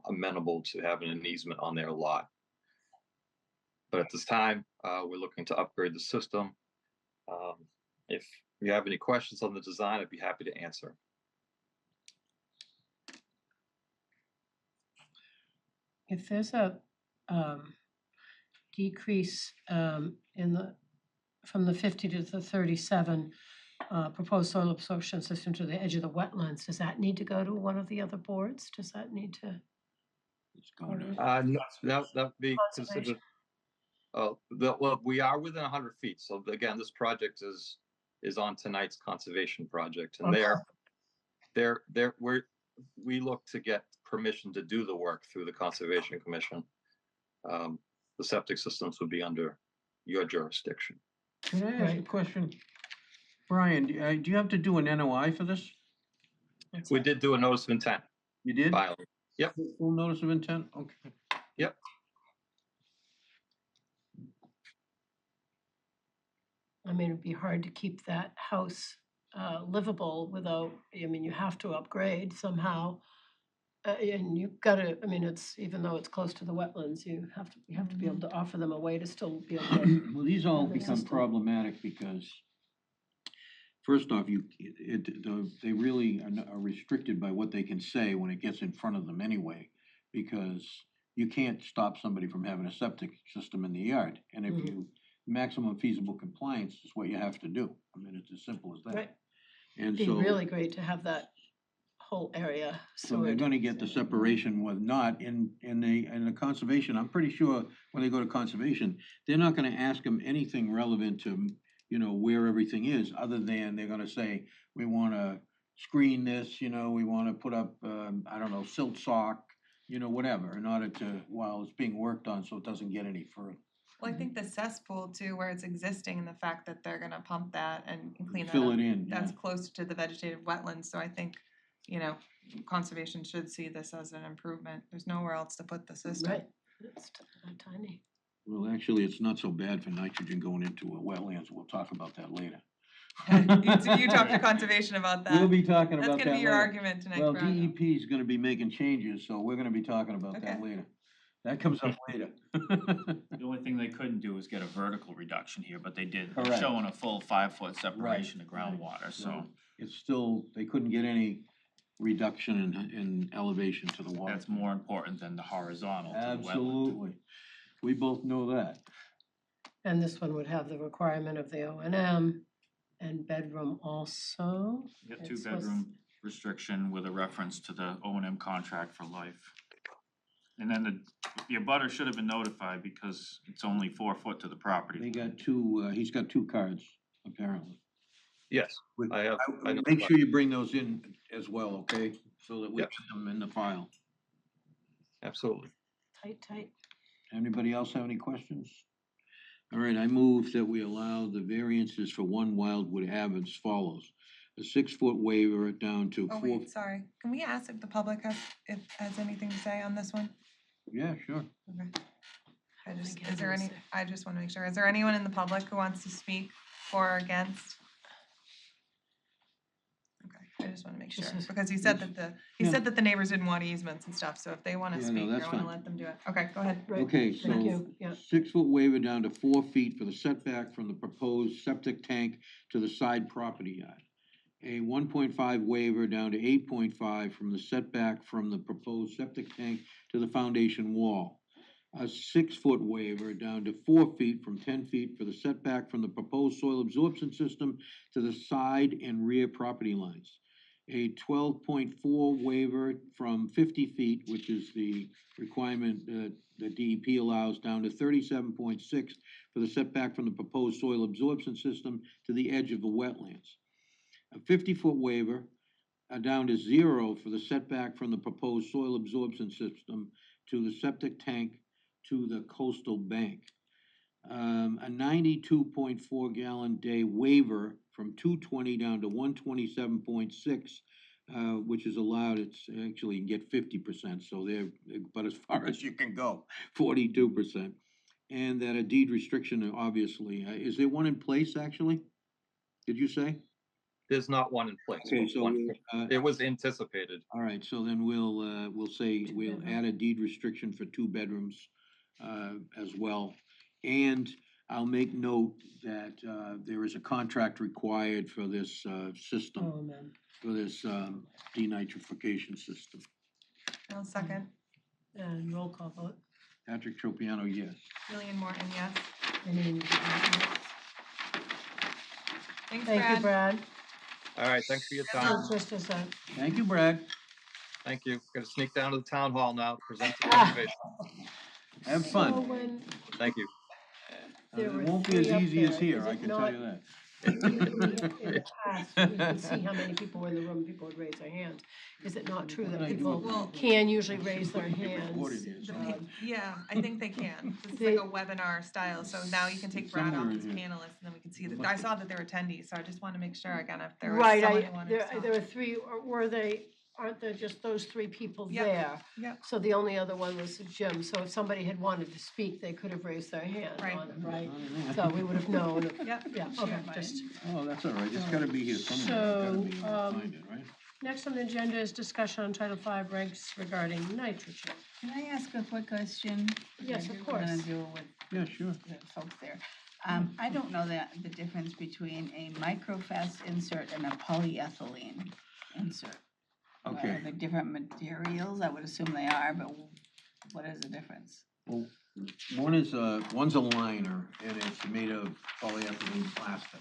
amenable to having an easement on their lot. But at this time, we're looking to upgrade the system. If you have any questions on the design, I'd be happy to answer. If there's a decrease in the, from the 50 to the 37 proposed soil absorption system to the edge of the wetlands, does that need to go to one of the other boards? Does that need to? It's going to, No, that would be considered. Well, we are within 100 feet. So again, this project is on tonight's conservation project, and we look to get permission to do the work through the Conservation Commission. The septic systems would be under your jurisdiction. can I ask a question? Brian, do you have to do an NOI for this? We did do a notice of intent You did? filing. Yep. Full notice of intent? Okay. Yep. I mean, it'd be hard to keep that house livable without, I mean, you have to upgrade somehow. And you've got to, I mean, it's, even though it's close to the wetlands, you have to be able to offer them a way to still be able to. Well, these all Have the become system. problematic because, first off, they really are restricted by what they can say when it gets in front of them anyway, because you can't stop somebody from having a septic system in the yard. And if you, maximum feasible compliance is what you have to do. I mean, it's as simple as that. Right. And It'd be so, really great to have that whole area so they're sewered. gonna get the separation with not in the conservation. I'm pretty sure when they go to conservation, they're not gonna ask them anything relevant to, you know, where everything is, other than they're gonna say, we wanna screen this, you know, we wanna put up, I don't know, silt sock, you know, whatever, in order to, while it's being worked on, so it doesn't get any further. Well, I think the cesspool too, where it's existing, and the fact that they're gonna pump that and clean that Fill up, it in, yeah. that's close to the vegetative wetlands, so I think, you know, conservation should see this as an improvement. There's nowhere else to put the system. Right, it's tiny. Well, actually, it's not so bad for nitrogen going into a wetlands. We'll talk about that later. You talk to conservation about that. We'll be talking That's about that gonna be your later. argument tonight, Well, Brad. DEP is gonna be making changes, so we're gonna be talking about that Okay. later. That comes up later. The only thing they couldn't do was get a vertical reduction here, but they did, they're Correct. showing a full 5-foot separation of Right. groundwater, so. Right. It's still, they couldn't get any reduction in elevation to the water. That's more important than the horizontal to the wetland. Absolutely. We both know that. And this one would have the requirement of the O&M and bedroom also. You got It's supposed- 2-bedroom restriction with a reference to the O&M contract for life. And then the abutter should have been notified because it's only 4 foot to the They property. got two, he's got 2 cards, apparently. Yes, I have. I know Make that. sure you bring those in as well, okay? So that we Yep. put them in the file. Absolutely. Tight. Anybody else have any questions? All right, I move that we allow the variances for 1 Wildwood Ave as follows. A 6-foot waiver down to Oh, 4. wait, sorry. Can we ask if the public has anything to say on this one? Yeah, sure. Okay. think it Is there has any, to- I just wanna make sure, is there anyone in the public who wants to speak for or against? Okay, I just wanna make This sure, is- because he said that he Yeah. said that the neighbors didn't want easements and stuff, so if they wanna Yeah, no, speak, that's I wanna fine. let them do it. Okay, go ahead. Right, Okay, thank so you, yeah. 6-foot waiver down to 4 feet for the setback from the proposed septic tank to the side property yard. A 1.5 waiver down to 8.5 from the setback from the proposed septic tank to the foundation wall. A 6-foot waiver down to 4 feet from 10 feet for the setback from the proposed soil absorption system to the side and rear property lines. A 12.4 waiver from 50 feet, which is the requirement that DEP allows, down to 37.6 for the setback from the proposed soil absorption system to the edge of the wetlands. A 50-foot waiver down to 0 for the setback from the proposed soil absorption system to the septic tank to the coastal bank. A 92.4 gallon day waiver from 220 down to 127.6, which is allowed. It's actually, you can get 50%, so they're, but as far as you can go, 42%. And that a deed restriction, obviously, is there one in place, actually? Did you say? There's not one in place. Okay, but so one- It was anticipated. all right, so then we'll say, we'll add a deed restriction for 2 bedrooms, as well. And I'll make note that, there is a contract required for this, system, Oh, man. for this, denitrification system. I'll second. And roll call vote. Patrick Tropiano, yes. Jillian Morton, yes. I mean, Thanks, thank you, Brad. Brad. All right, thanks for your Good time. So just as a, Thank you, Brad. Thank you. Gonna sneak down to the town hall now, present the Ah. preservation. Have so fun. when Thank you. there were It won't be as 3 up easy as there, here, is I it can not- tell you that. in the past, we could see how many people were in the room, people would raise their hands. Is it not true that Well, people Well- can usually raise their It's recorded hands? here, The so- pa- Yeah, I think they can. This is like a webinar style, so now you can take Brad off Somewhere as in here. panelist, and then we can see It that, must I be. saw that there were attendees, so I just wanna make sure again if there was Right, someone who wanted to talk. there were 3, or were they, aren't there just those 3 people Yep, there? yep. So the only other one was Jim, so if somebody had wanted to speak, they could have raised their hand Right. on it, right? Not in there. So we would have known, Yep. yeah, Share okay, mine. just. Oh, that's all right, it's gotta be here somewhere, So, it's gotta be, find it, right? Next on the agenda is discussion on Title V regs regarding nitrogen. Can I ask a quick question? Yes, of You're course. gonna deal with Yeah, sure. the folks there. I don't know the difference between a microfast insert and a polyethylene insert. Okay. Are they different materials? I would assume they are, but what is the difference? Well, one's a liner, and it's made of polyethylene plastic.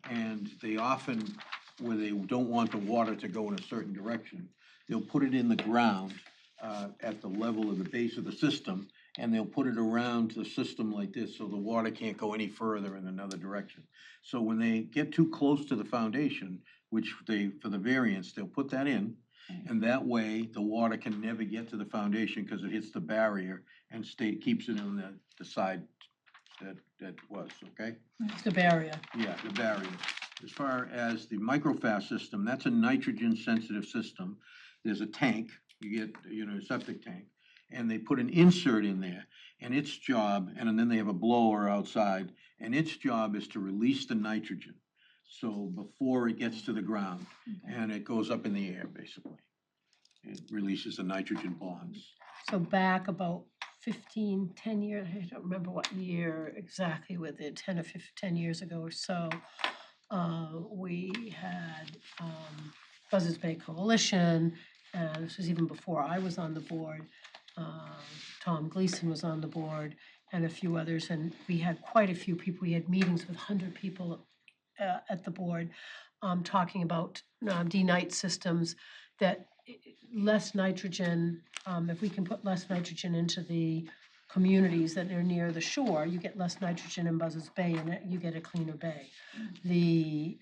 And they often, where they don't want the water to go in a certain direction, they'll put it in the ground, at the level of the base of the system, and they'll put it around the system like this, so the water can't go any further in another direction. So when they get too close to the foundation, which for the variance, they'll put that in, and that way, the water can never get to the foundation, because it hits the barrier and keeps it on the side that was, okay? It's the barrier. Yeah, the barrier. As far as the microfast system, that's a nitrogen-sensitive system. There's a tank, you get, a septic tank, and they put an insert in there, and its job, and then they have a blower outside, and its job is to release the nitrogen. So before it gets to the ground, and it goes up in the air, basically. It releases the nitrogen bonds. So back about 10 years, I don't remember what year exactly with it, 10 or 10 years ago or so, we had Buzzards Bay Coalition, and this was even before I was on the board. Tom Gleason was on the board, and a few others, and we had quite a few people. We had meetings with 100 people at the board, talking about denite systems that less nitrogen, if we can put less nitrogen into the communities that are near the shore, you get less nitrogen in Buzzards Bay and you get a cleaner bay. The,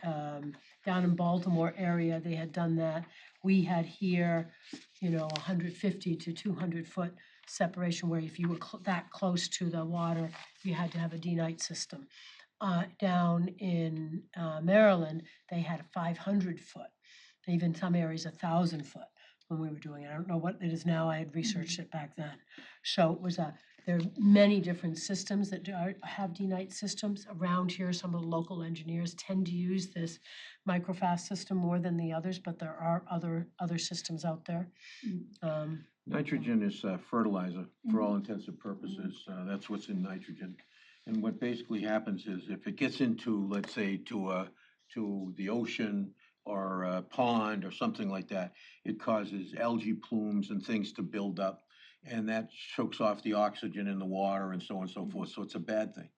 down in Baltimore area, they had done that. We had here, 150 to 200 foot separation where if you were that close to the water, you had to have a denite system. Down in Maryland, they had a 500 foot, even some areas 1,000 foot when we were doing it. I don't know what it is now, I had researched it back then. So it was There are many different systems that have D-Night systems. Around here, some of the local engineers tend to use this microfast system more than the others, but there are other systems out there. Nitrogen is fertilizer for all intents and purposes. That's what's in nitrogen. And what basically happens is if it gets into, let's say, to the ocean or a pond or something like that, it causes algae plumes and things to build up. And that chokes off the oxygen in the water and so on and so forth. So it's a bad thing.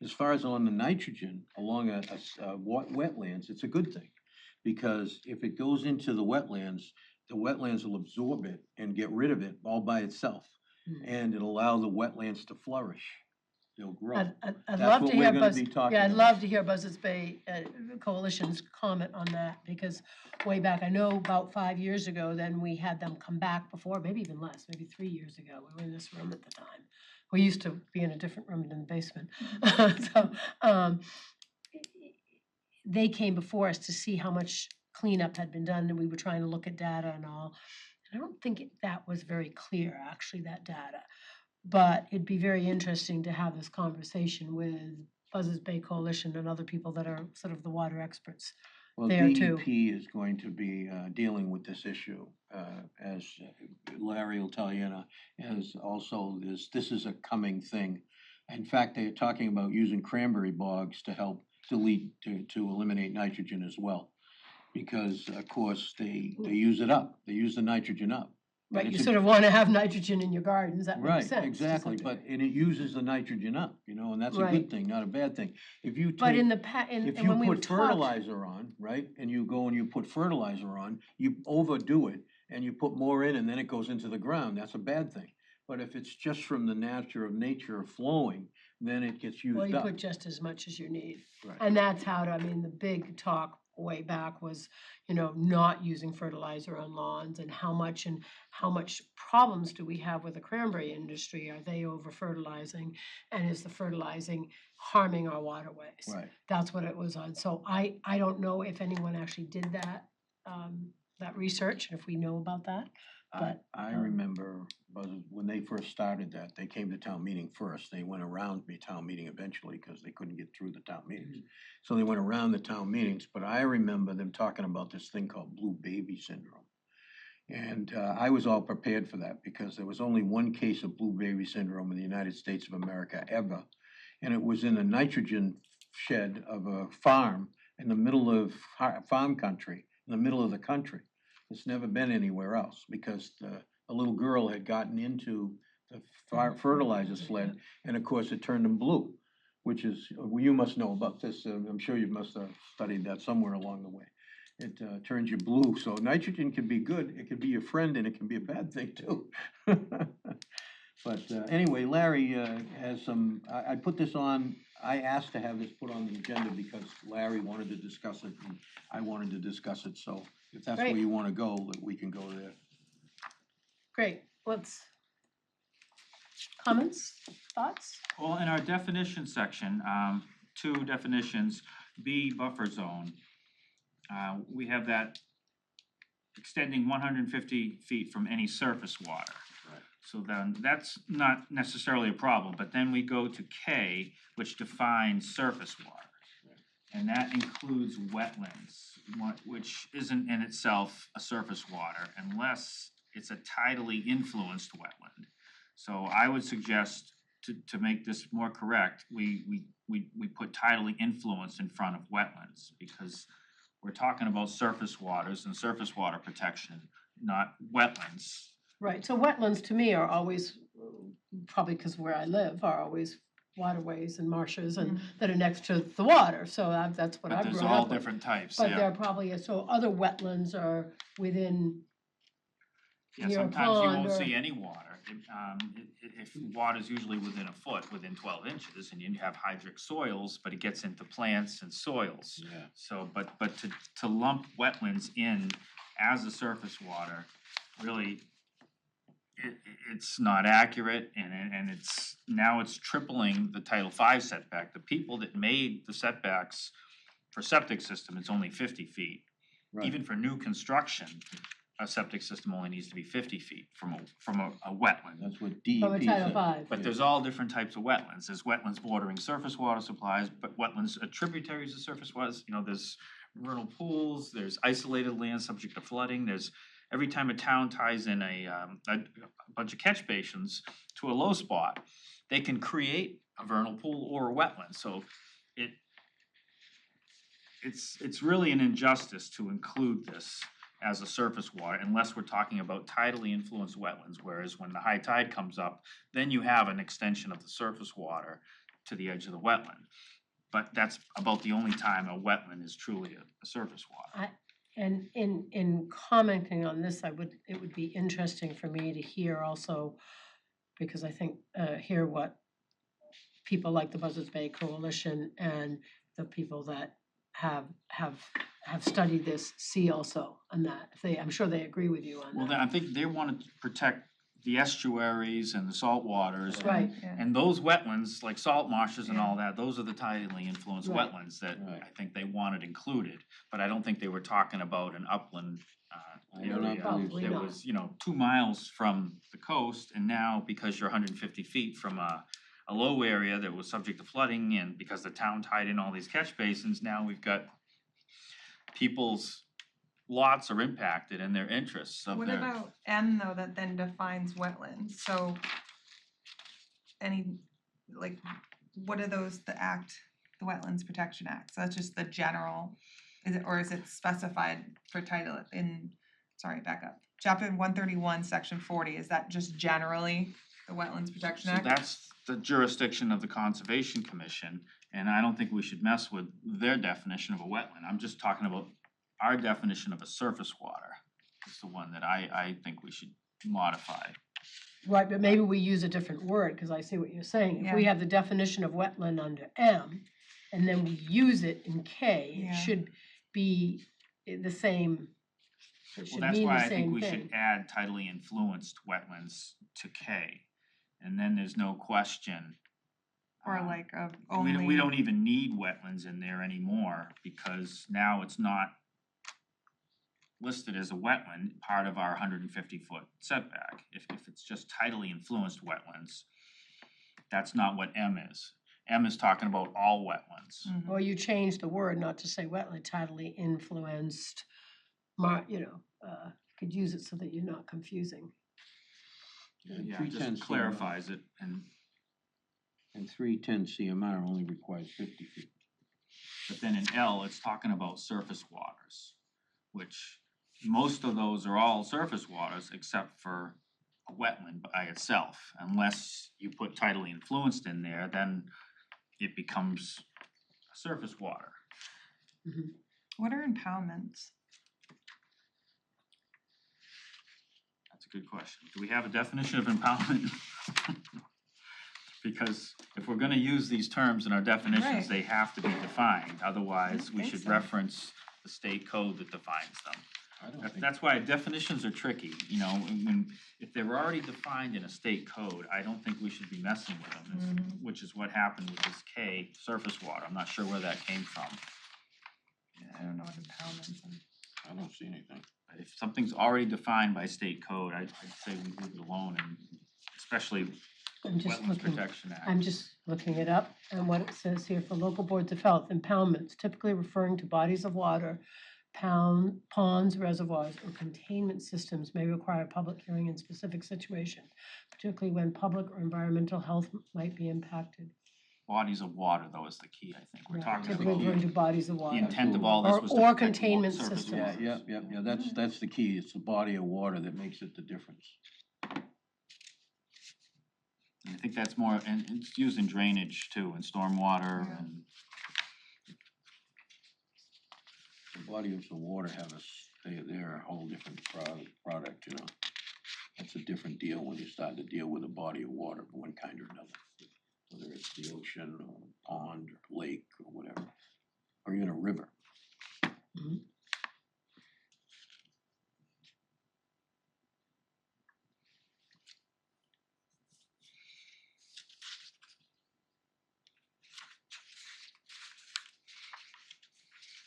As far as on the nitrogen along wetlands, it's a good thing. Because if it goes into the wetlands will absorb it and get rid of it all by itself. And it'll allow the wetlands to flourish. They'll grow. I'd That's love what to we're hear gonna Buzz, be talking yeah, I'd about. love to hear Buzzards Bay Coalition's comment on that, because way back, I know about 5 years ago, then we had them come back before, maybe even less, maybe 3 years ago, we were in this room at the time. We used to be in a different room in the basement. So, they came before us to see how much cleanup had been done, and we were trying to look at data and all. And I don't think that was very clear, actually, that data. But it'd be very interesting to have this conversation with Buzzards Bay Coalition and other people that are sort of the water experts. Well, there too. DEP is going to be dealing with this issue, as Larry will tell you, as also this is a coming thing. In fact, they're talking about using cranberry bogs to help to eliminate nitrogen as well. Because of course, they use it up, they use the nitrogen up. Right, you It's a- sort of want to have nitrogen in your gardens, that Right, makes sense. to exactly, some but, degree. and it uses the nitrogen up, and that's a Right. good thing, not a bad thing. If you But in take, the and if and you when we put talked, fertilizer on, right, and you go and you put fertilizer on, you overdo it, and you put more in, and then it goes into the ground, that's a bad thing. But if it's just from the nature of flowing, then it gets well, used you up. put just as much as you need. Right. And that's how the big talk way back was, not using fertilizer on lawns and how much problems do we have with the cranberry industry? Are they over fertilizing? And is the fertilizing harming our waterways? Right. That's what it was on. So I don't know if anyone actually did that, that research, and if we know about that. But I remember, when they first started that, they came to town meeting first. They went around the town meeting eventually because they couldn't get through the town meetings. So they went around the town meetings, but I remember them talking about this thing called blue baby syndrome. And I was all prepared for that because there was only one case of blue baby syndrome in the United States of America ever. And it was in a nitrogen shed of a farm in the middle of farm country, in the middle of the country. It's never been anywhere else because a little girl had gotten into the fertilizer sled, and of course it turned them blue, which is, you must know about this. I'm sure you must have studied that somewhere along the way. It turns you blue. So nitrogen can be good. It can be your friend, and it can be a bad thing too. But anyway, Larry has some. I put this on. I asked to have this put on the agenda because Larry wanted to discuss it, and I wanted to discuss it. So if that's where Great. you want to go, that we can go there. great, comments, thoughts? Well, in our definition section, two definitions, B buffer zone. We have that extending 150 feet from any surface water. Right. So then that's not necessarily a problem, but then we go to K, which defines surface water. And that includes wetlands, which isn't in itself a surface water unless it's a tidally influenced wetland. So I would suggest to make this more correct, we put tidally influenced in front of wetlands because we're talking about surface waters and surface water protection, not wetlands. Right, so wetlands to me are always, probably because where I live, are always waterways and marshes and that are next to the water, so that's what But I've there's grown all up with. different types, But there yeah. are probably, so other wetlands are within, Yeah, near a sometimes you pond won't or- see any water. If water's usually within a foot, within 12 inches, and you have hydric soils, but it gets into plants and soils. Yeah. So, but to lump wetlands in as a surface water, really, it's not accurate, and it's tripling the Title V setback. The people that made the setbacks for septic system, it's only 50 feet. Right. Even for new construction, a septic system only needs to be 50 feet from a wetland. That's what From a DEP Title said. Five. But there's all different types of wetlands. There's wetlands bordering surface water supplies, but wetlands tributaries of surface waters, you know, there's vernal pools, there's isolated land subject to flooding, there's every time a town ties in a bunch of catch basins to a low spot, they can create a vernal pool or a wetland, so it's really an injustice to include this as a surface water unless we're talking about tidally influenced wetlands, whereas when the high tide comes up, then you have an extension of the surface water to the edge of the wetland. But that's about the only time a wetland is truly a surface water. And in commenting on this, it would be interesting for me to hear also, because I think, hear what people like the Buzzards Bay Coalition and the people that have studied this see also on that. I'm sure they agree with you on Well, that. I think they wanted to protect the estuaries and the salt waters. Right. Yeah. And those wetlands, like salt marshes and all that, those are the tidally influenced Right. wetlands that Right. I think they wanted included. But I don't think they were talking about an upland I do not area Probably that not. was, 2 miles from the coast, and now because you're 150 feet from a low area that was subject to flooding, and because the town tied in all these catch basins, now we've got people's lots are impacted and their interests of What their. about M though, that then defines wetlands, so what are those, the Wetlands Protection Act, so that's just the general, is it specified for title back up. Chapter 131, section 40, is that just generally the Wetlands Protection So Act? that's the jurisdiction of the Conservation Commission, and I don't think we should mess with their definition of a wetland. I'm just talking about our definition of a surface water. Is the one that I think we should modify. Right, but maybe we use a different word, because I see what you're saying. If we Yeah. have the definition of wetland under M, and then we use it in K, it Yeah. should be the same, it Well, should that's mean why the I think same we thing. should add tidally influenced wetlands to K. And then there's no question. Or um, like of we only. don't, we don't even need wetlands in there anymore, because now it's not listed as a wetland, part of our 150-foot setback. If it's just tidally influenced wetlands, that's not what M is. M is talking about all wetlands. Mhm. Or you change the word not to say wetland, tidally influenced, could use it so that you're not confusing. Yeah, 310 just clarifies it, and And 310 CMR only requires 50 feet. but then in L, it's talking about surface waters, which most of those are all surface waters except for a wetland by itself. Unless you put tidally influenced in there, then it becomes a surface water. What are impoundments? That's a good question. Do we have a definition of impoundment? Because if we're gonna use these terms in our definitions, Right. they have to be defined, otherwise we think should so. reference the state code that defines them. I don't think, That's why definitions are tricky, if they're already defined in a state code, I don't think we should be messing with them, which is what happened with this K surface water. I'm not sure where that came from. Yeah, I don't know what impoundments are. I don't see anything. But if something's already defined by state code, I'd say we leave it alone, and especially I'm just Wetlands looking, Protection Act. I'm just looking it up, and what it says here for local boards of health, impoundments typically referring to bodies of water, ponds, reservoirs, or containment systems may require public hearing in specific situation, particularly when public or environmental health might be impacted. Bodies of water, though, is the key, I think. We're Right, talking typically about referring to bodies of the water. intent of all this Or- was or to protect the containment surface systems. waters. Yeah, that's the key. It's the body of water that makes it the difference. And I think that's more, and it's used in drainage too, and stormwater, Yeah. and The bodies of water they're a whole different product, That's a different deal when you start to deal with a body of water of one kind or another. Whether it's the ocean or pond or lake or whatever, or even a river.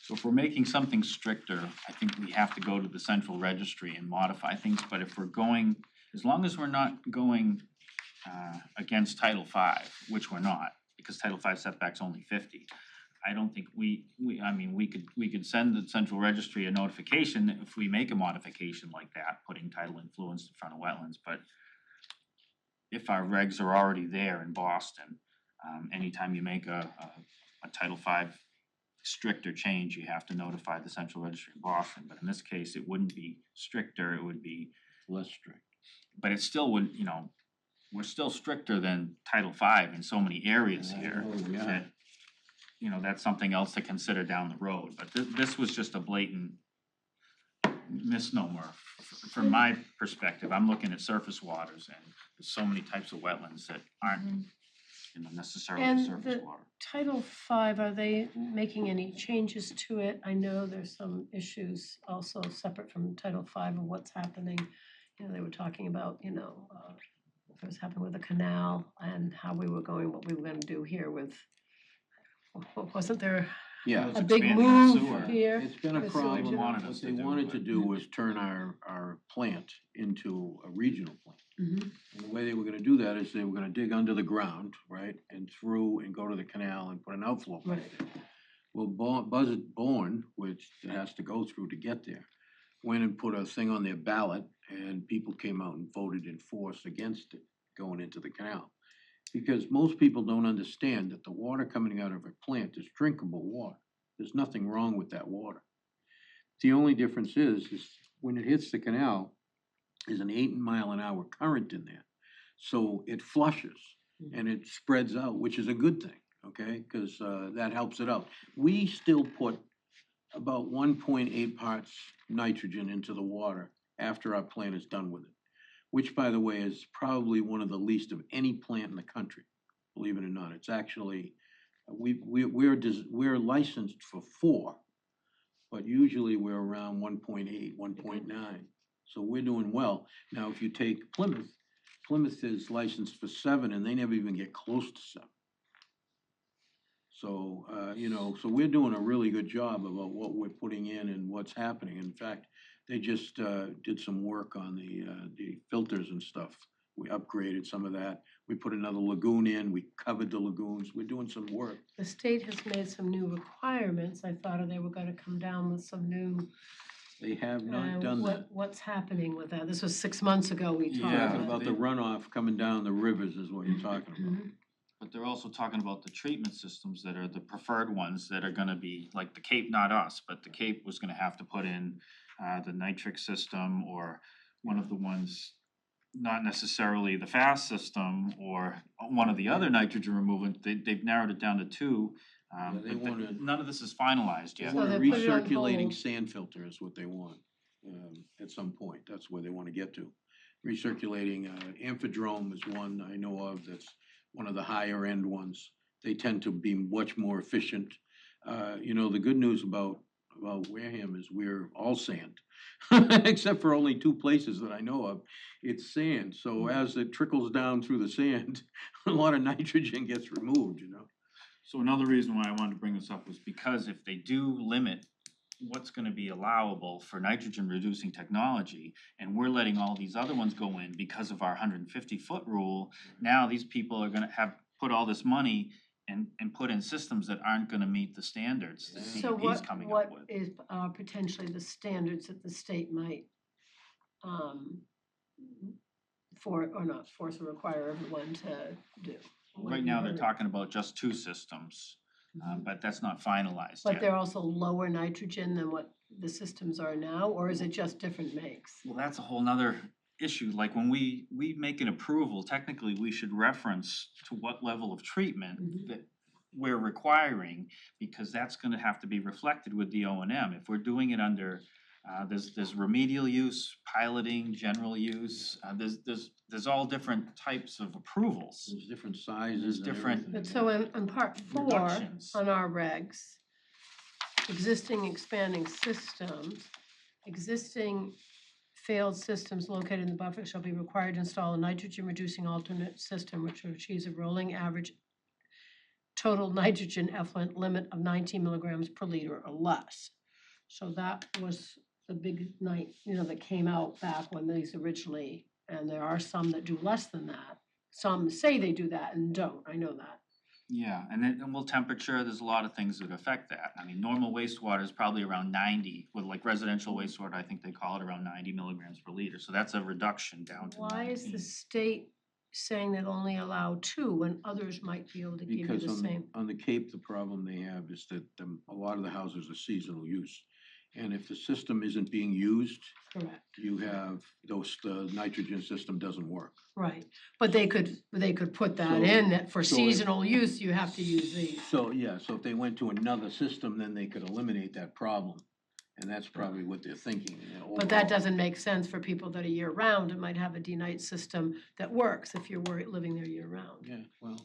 So if we're making something stricter, I think we have to go to the central registry and modify things, but if we're going, as long as we're not going against Title V, which we're not, because Title V setback's only 50. I don't think I mean, we could send the central registry a notification if we make a modification like that, putting tidal influence in front of wetlands, but if our regs are already there in Boston, anytime you make a Title V stricter change, you have to notify the central registry in Boston, but in this case, it wouldn't be stricter, it would be, Less strict. but it still would, you know, we're still stricter than Title V in so many areas here. Yeah. that, you know, that's something else to consider down the road, but this was just a blatant misnomer from my perspective. I'm looking at surface waters and there's so many types of wetlands that aren't, you know, necessarily And surface the water. Title V, are they making any changes to it? I know there's some issues also separate from Title V of what's happening. You know, they were talking about, you know, what was happening with the canal and how we were going, what we were gonna do here with, wasn't there Yeah. Those a big expanding move sewer. here? It's been a with problem. sewage? wanted What us to they do, wanted but- to do was turn our plant into a regional plant. Mhm. And the way they were gonna do that is they were gonna dig under the ground, right, and through and go to the canal and put an outflow pipe Right. there. Well, Bourne, which it has to go through to get there, went and put a thing on their ballot and people came out and voted in force against it going into the canal. Because most people don't understand that the water coming out of a plant is drinkable water. There's nothing wrong with that water. The only difference is when it hits the canal, there's an 8 mile an hour current in there. So it flushes and it spreads out, which is a good thing, okay? Cause that helps it out. We still put about 1.8 parts nitrogen into the water after our plant is done with it. Which, by the way, is probably one of the least of any plant in the country, believe it or not. It's actually, we're licensed for 4, but usually we're around 1.8, 1.9. So we're doing well. Now, if you take Plymouth is licensed for 7 and they never even get close to 7. So, you know, so we're doing a really good job about what we're putting in and what's happening. In fact, they just did some work on the filters and stuff. We upgraded some of that. We put another lagoon in, we covered the lagoons. We're doing some work. The state has made some new requirements. I thought they were gonna come down with some new. They have not done that. What's happening with that? This was 6 months ago we talked. Yeah. Talking about the runoff coming down the rivers is what you're talking about. Mhm. But they're also talking about the treatment systems that are the preferred ones that are gonna be, like the Cape, not us, but the Cape was gonna have to put in the nitric system or one of the ones, not necessarily the fast system or one of the other nitrogen removant, they've narrowed it down to 2. Yeah, they but wanna- none of this is finalized They yet. So want a they put it on recirculating hold. sand filter is what they want, at some point, that's where they wanna get to. Recirculating, amphidrome is one I know of, that's one of the higher end ones. They tend to be much more efficient. You know, the good news about Wareham is we're all sand. Except for only 2 places that I know of, it's sand, so as it trickles down through the sand, a lot of nitrogen gets removed, you know? So another reason why I wanted to bring this up was because if they do limit what's gonna be allowable for nitrogen reducing technology, and we're letting all these other ones go in because of our 150-foot rule, now these people are gonna have put all this money and put in systems that aren't gonna meet the standards that So DEP's coming up with. what is potentially the standards that the state might for, or not force or require everyone to do? What Right have you now, they're heard? talking about just 2 systems, but that's not finalized But yet. they're also lower nitrogen than what the systems are now, or is it just different makes? Well, that's a whole nother issue, like when we make an approval, technically, we should reference to what level of treatment Mhm. that we're requiring, because that's gonna have to be reflected with the O&M. If we're doing it under, there's remedial use, piloting, general use, there's all different types of approvals. There's different sizes There's and different- everything. But so in part 4, Reductions. on our regs, existing expanding systems, existing failed systems located in the buffer shall be required to install a nitrogen reducing alternate system which achieves a rolling average total nitrogen effluent limit of 19 milligrams per liter or less. So that was the big night, that came out back when these originally, and there are some that do less than that. Some say they do that and don't, I know that. Yeah, and then, temperature, there's a lot of things that affect that. I mean, normal wastewater is probably around 90, with like residential wastewater, I think they call it around 90 milligrams per liter, so that's a reduction down to 19. Why is the state saying they'll only allow 2 when others might be able to give you Because the same? on the Cape, the problem they have is that a lot of the houses are seasonal use. And if the system isn't being used, Correct, you have the nitrogen system doesn't work. right, but they could put that So- in, that for so if- seasonal use, you have to use these. So, yeah, so if they went to another system, then they could eliminate that problem. And that's probably what they're thinking. But that doesn't make sense for people that are year-round and might have a D-night system that works if you're living there year-round. Yeah, well.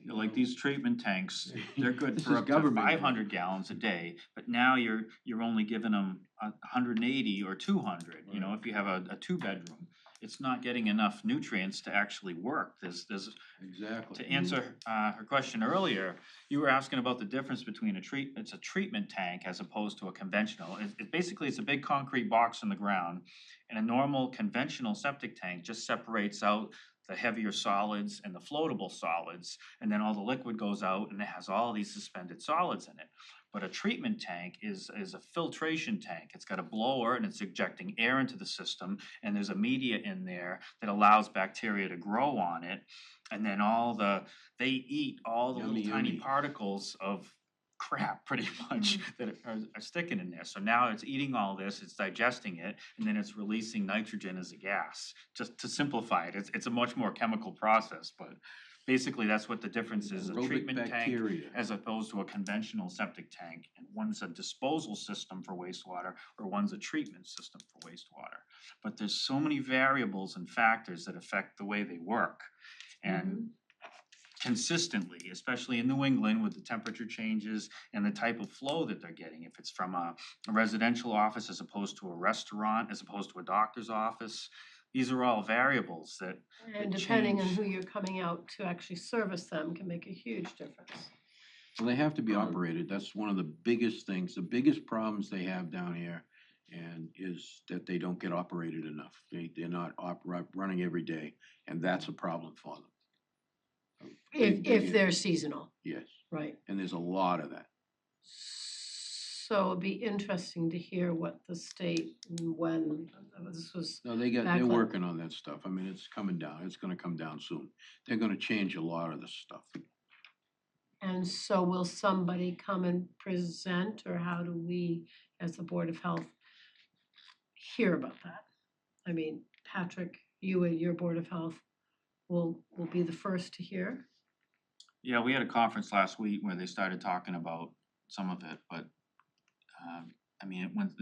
Like these treatment tanks, they're good This for is up to government. 500 gallons a day, but now you're only giving them 180 or 200, if you have a 2-bedroom. It's not getting enough nutrients to actually work. There's Exactly. To answer her question earlier, you were asking about the difference between it's a treatment tank as opposed to a conventional. Basically it's a big concrete box in the ground, and a normal conventional septic tank just separates out the heavier solids and the floatable solids, and then all the liquid goes out and it has all these suspended solids in it. But a treatment tank is a filtration tank. It's got a blower and it's injecting air into the system, and there's a media in there that allows bacteria to grow on it. And then they eat all the Yummy, little tiny yummy. particles of crap pretty much that are sticking in there. So now it's eating all this, it's digesting it, and then it's releasing nitrogen as a gas. Just to simplify it, it's a much more chemical process, but basically that's what the difference is. A Aerobic treatment bacteria. tank as opposed to a conventional septic tank, and one's a disposal system for wastewater or one's a treatment system for wastewater. But there's so many variables and factors that affect the way they work. And consistently, especially in New England with the temperature changes and the type of flow that they're getting, if it's from a residential office as opposed to a restaurant, as opposed to a doctor's office, these are all variables that And that depending on change. who you're coming out to actually service them can make a huge difference. Well, they have to be operated. That's one of the biggest things, the biggest problems they have down here. And is that they don't get operated enough. They're not running every day, and that's a problem for them. If they're seasonal, Yes, right? and there's a lot of that. So it'd be interesting to hear what the state, when, this was, No, they're Backlit. working on that stuff. I mean, it's coming down. It's gonna come down soon. They're gonna change a lot of this stuff. and so will somebody come and present, or how do we, as the Board of Health, hear about that? I mean, Patrick, you and your Board of Health will be the first to hear. Yeah, we had a conference last week where they started talking about some of it, but I mean, it went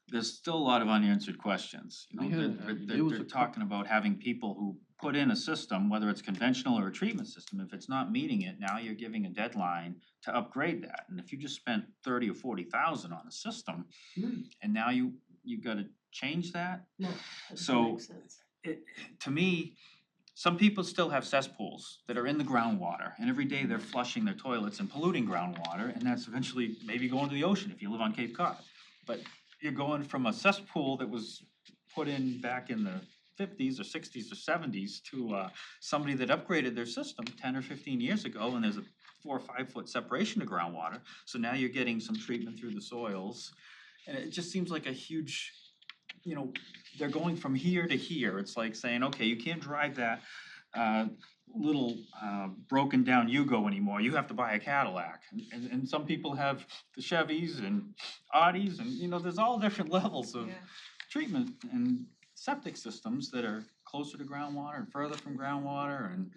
there's still a lot of unanswered questions. We had, there was They're a talking about having people who put in a system, whether it's conventional or a treatment system, if it's not meeting it, now you're giving a deadline to upgrade that. And if you just spent 30 or 40,000 on a system, and now you gotta change that, No, that doesn't So- make sense. to me, some people still have cesspools that are in the groundwater, and every day they're flushing their toilets and polluting groundwater, and that's eventually maybe going to the ocean if you live on Cape Cod. But you're going from a cesspool that was put in back in the 50s or 60s or 70s to somebody that upgraded their system 10 or 15 years ago, and there's a 4 or 5 foot separation to groundwater. So now you're getting some treatment through the soils, and it just seems like a huge, they're going from here to here. It's like saying, okay, you can't drive that little broken down Yugo anymore. You have to buy a Cadillac. And some people have the Chevys and Audis, and there's all different levels of treatment and septic systems that are closer to groundwater and further from groundwater, and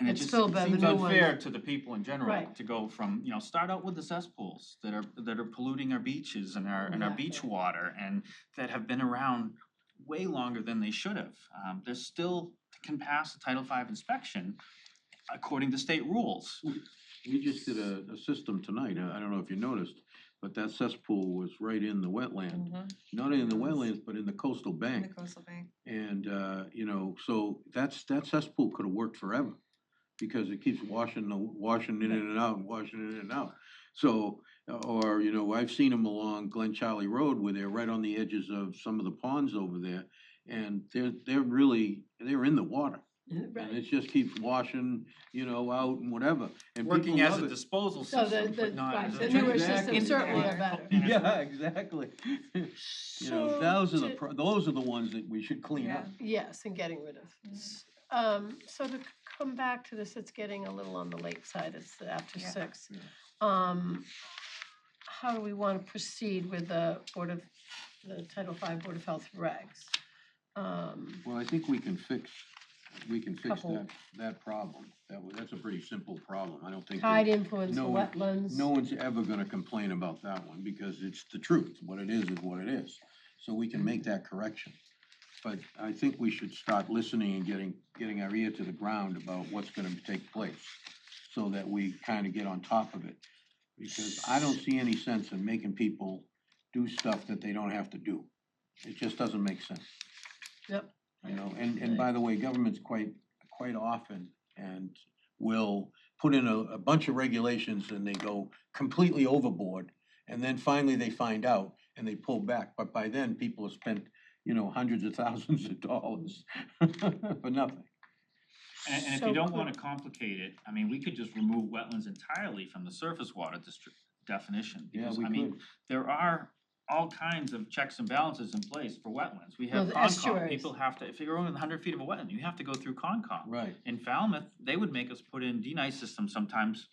it It's just still better seems than the new unfair one. to the people in general Right. to go from, start out with the cesspools that are polluting our beaches and our beach Exactly. water, and that have been around way longer than they should have. They still can pass a Title V inspection according to state rules. We just did a system tonight. I don't know if you noticed, but that cesspool was right in the wetland. Not in the wetlands, but in the coastal In bank. the coastal bank. And, so that cesspool could have worked forever. because it keeps washing in and out and washing in and out. So, or, you know, I've seen them along Glen Charlie Road where they're right on the edges of some of the ponds over there. And they're in the water. And Right. it just keeps washing, you know, out and whatever. And Working people as love a it. disposal So system, the, but not right, as a the treatment. newer Exactly. systems certainly are better. Yeah, exactly. You know, So those are the ones that we should clean up. Yes, and getting rid of. So to come back to this, it's getting a little on the late side, it's after Yeah. 6. How do we want to proceed with the Title V Board of Health regs? Well, I think we can fix Couple- that problem. That's a pretty simple problem. I don't think. Tide influence, the no one- wetlands. No one's ever gonna complain about that one because it's the truth. What it is what it is. So we can make that correction. But I think we should start listening and getting our ear to the ground about what's gonna take place so that we kind of get on top of it. Because I don't see any sense in making people do stuff that they don't have to do. It just doesn't make sense. Yep. You know, and by the way, government's quite often and will put in a bunch of regulations and they go completely overboard. And then finally they find out and they pull back, but by then people have spent, you know, hundreds of thousands of dollars for nothing. And if So you don't could- wanna complicate it, I mean, we could just remove wetlands entirely from the surface water district definition. Yeah, Because, we I mean, could. there are all kinds of checks and balances in place for wetlands. We Well, have the Concom, estuaries. people have to, if you're within 100 feet of a wetland, you have to go through Concom. Right. In Falmouth, they would make us put in de-nice systems sometimes.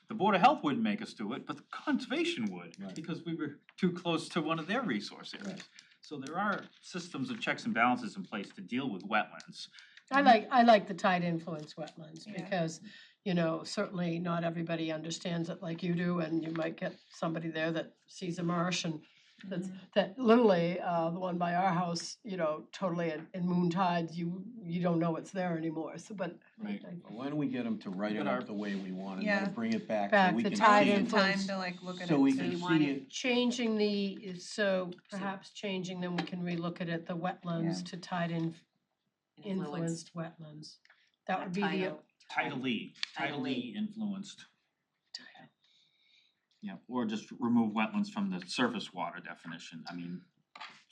The Board of Health wouldn't make us do it, but the Conservation would, Right. because we were too close to one of their resource areas. Right. So there are systems of checks and balances in place to deal with wetlands. I like the tide influence wetlands Yeah. because, you know, certainly not everybody understands it like you do, and you might get somebody there that sees a marsh and that literally, the one by our house, you know, totally in moon tides, you don't know it's there anymore, so but. Right. Why don't we get them to write it But our- up the way we want it, Yeah. bring it back Back, so we the can tide see I it. need time influence. to like look at it. So we too. can you want see it- it. Changing so perhaps changing them, we can relook at it, the wetlands Yeah. to tide influenced wetlands. That Not would be the, title. Title E, Title Title E E. influenced. Yeah, or just remove wetlands from the surface water definition, I mean,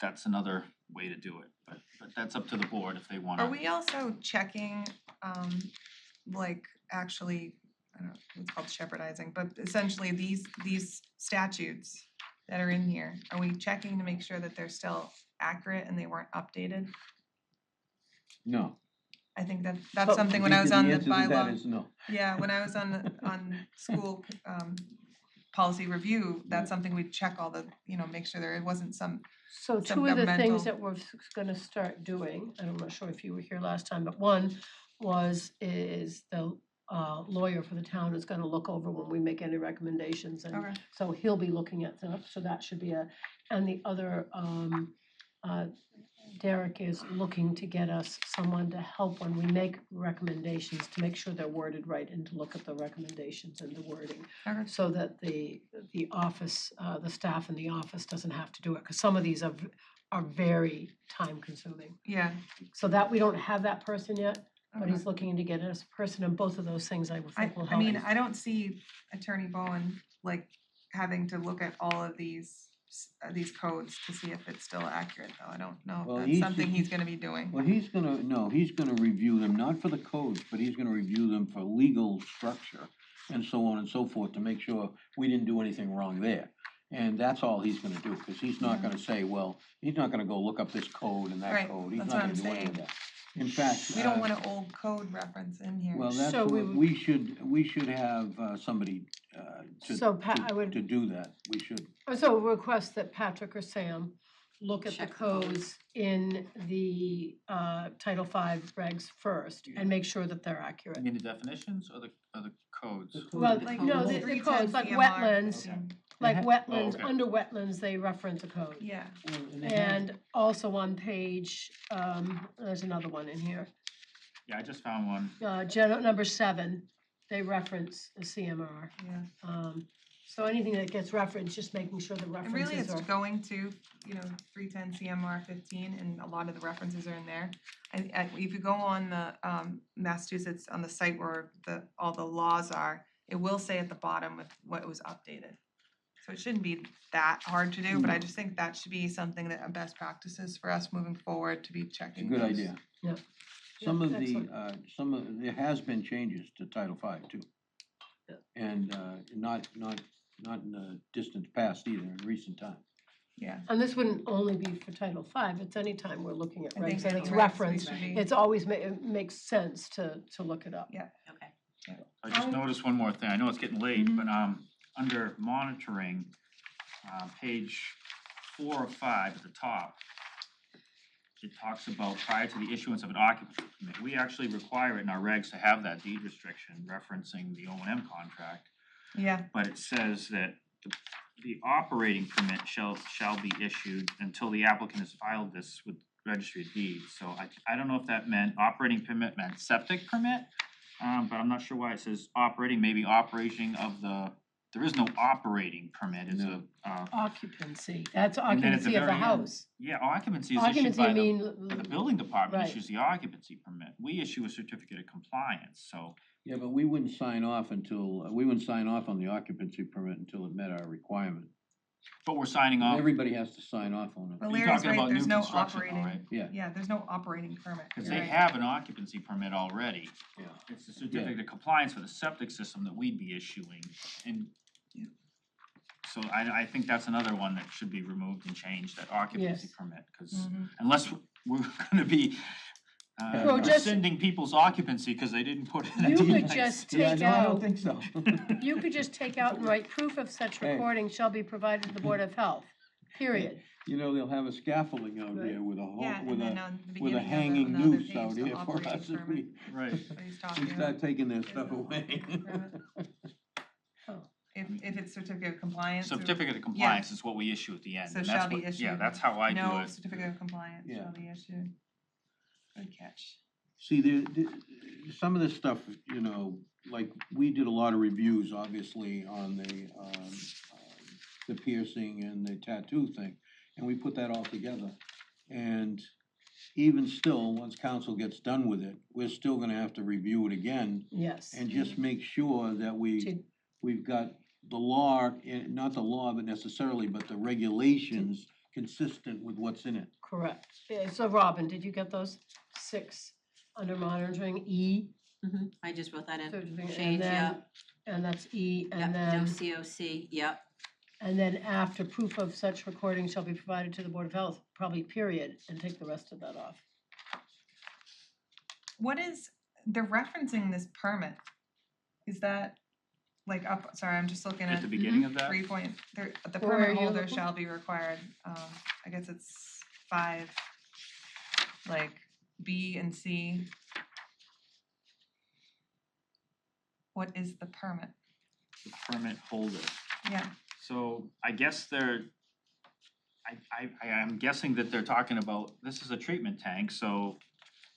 that's another way to do it, but that's up to the board if they wanna. Are we also checking, like, actually, I don't know, it's called shepherdizing, but essentially these statutes that are in here, are we checking to make sure that they're still accurate and they weren't updated? No. I think that's So- something when I was on the answer to that bylaw, is no. yeah, when I was on school, policy review, that's something we'd check all the, you know, make sure there wasn't some, so some two of the things governmental- that we're gonna start doing, and I'm not sure if you were here last time, but one is the lawyer for the town is gonna look over when we make any recommendations, and okay, so he'll be looking at stuff, so that should be and the other, Derek is looking to get us someone to help when we make recommendations, to make sure they're worded right and to look at the recommendations and the wording. okay, So that the office, the staff in the office doesn't have to do it, cause some of these are very time consuming. yeah, So that, we don't have that person yet, but okay. he's looking to get us a person, and both of those things I would think will I help. mean, I don't see Attorney Bowen like having to look at all of these codes to see if it's still accurate, though. I don't know Well, if he's- that's something he's gonna be doing. Well, he's gonna review them, not for the codes, but he's gonna review them for legal structure and so on and so forth to make sure we didn't do anything wrong there. And that's all he's gonna do, cause he's not Yeah. gonna say, well, he's not gonna go look up this code and that Right, code, he's that's not what gonna I'm do any of saying. that. In fact, We don't want an old code reference in here. well, that's So we what, would- we should have somebody So Pat, I would- to do that, we should. So request that Patrick or Sam look at the Check the codes. codes in the Title V regs first and make sure that they're I accurate. mean, the definitions or the codes? The Well, code- Like no, the the 310 codes, like CMR. wetlands, Okay. like ha- wetlands, okay. under wetlands, they reference a code. Yeah, Well, and they have- And also on page, there's another one in here, Yeah, I just found one. number 7, they reference a CMR. yeah. So anything that gets referenced, just making sure the And references really, it's are. going to, 310 CMR 15, and a lot of the references are in there. And if you go on the Massachusetts, on the site where all the laws are, it will say at the bottom with what was updated. So it shouldn't be that hard to do, but I just think that should be something that are best practices for us moving forward to be It's a checking. good those. idea. Yeah. Some of excellent. there has been changes to Title V too. Yeah. And not in the distant past either, in recent time. Yeah. And this wouldn't only be for Title V, it's anytime we're looking at I think regs and any it's regs we referenced, should be- it's always it makes sense to look it up. Yeah. Okay. I just noticed one more thing, I know it's getting late, but under monitoring, page 4 or 5 at the top, it talks about prior to the issuance of an occupancy permit. We actually require it in our regs to have that deed restriction referencing the O&M contract. Yeah. But it says that the operating permit shall be issued until the applicant has filed this with registry of deeds. So I don't know if that meant operating permit meant septic permit, but I'm not sure why it says operating, maybe operation of there is no operating permit, it's No. Occupancy, that's And then at the occupancy of the very end, house. Yeah, occupancy is issued Occupancy, by I mean, the building department right. issues the occupancy permit. We issue a certificate of compliance, so. Yeah, but we wouldn't sign off on the occupancy permit until it met our requirement. But we're signing off, Everybody has to sign off on But it. You're Larry's talking right, about there's new no construction though, operating. right? Yeah. Yeah, there's no operating permit. Cause You're they right. have an occupancy permit already. Yeah. It's the certificate of compliance for the septic system that we'd be issuing, and Yeah. so I think that's another one that should be removed and changed, that occupancy Yes. permit, cause Mhm. unless we're gonna be Well, just- rescinding people's occupancy because they didn't put in a You deed could like- just Yeah, take no, I don't out, think so. you could just take out and write proof of such Hey. recording shall be provided to the Board of Health, period. You know, they'll have a scaffolding out Right. there with a Yeah, whole, and then on the with a beginning hanging of the, on the other noose out page, the here for operating us if permit, Right. what he's talking we about. start taking their is stuff the away. operating permit. Oh. If it's certificate of compliance. or- Certificate of compliance is what we issue at the end, So and shall that's be what, yeah, issued. that's how I do No it. certificate of compliance Yeah. shall be issued. Good catch. See, some of this stuff, you know, like, we did a lot of reviews, obviously, on the piercing and the tattoo thing, and we put that all together. And even still, once council gets done with it, we're still gonna have to review it again Yes. and just make sure that we've got the law, not the law, but necessarily, but the regulations consistent with what's in it. Correct. Yeah, so Robin, did you get those 6 under monitoring E? I just wrote that in. Certificate, and Change, then- yep, And that's E, yep, and no then, COC, yep. and then after proof of such recording shall be provided to the Board of Health, probably period, and take the rest of that off. What is, they're referencing this permit. Is that like up, sorry, I'm just looking At at the beginning of that, 3 point, the Where are permit you holder looking? shall be required, I guess it's 5, like B and C. What is the permit? the permit holder. Yeah, So I guess I'm guessing that they're talking about, this is a treatment tank, so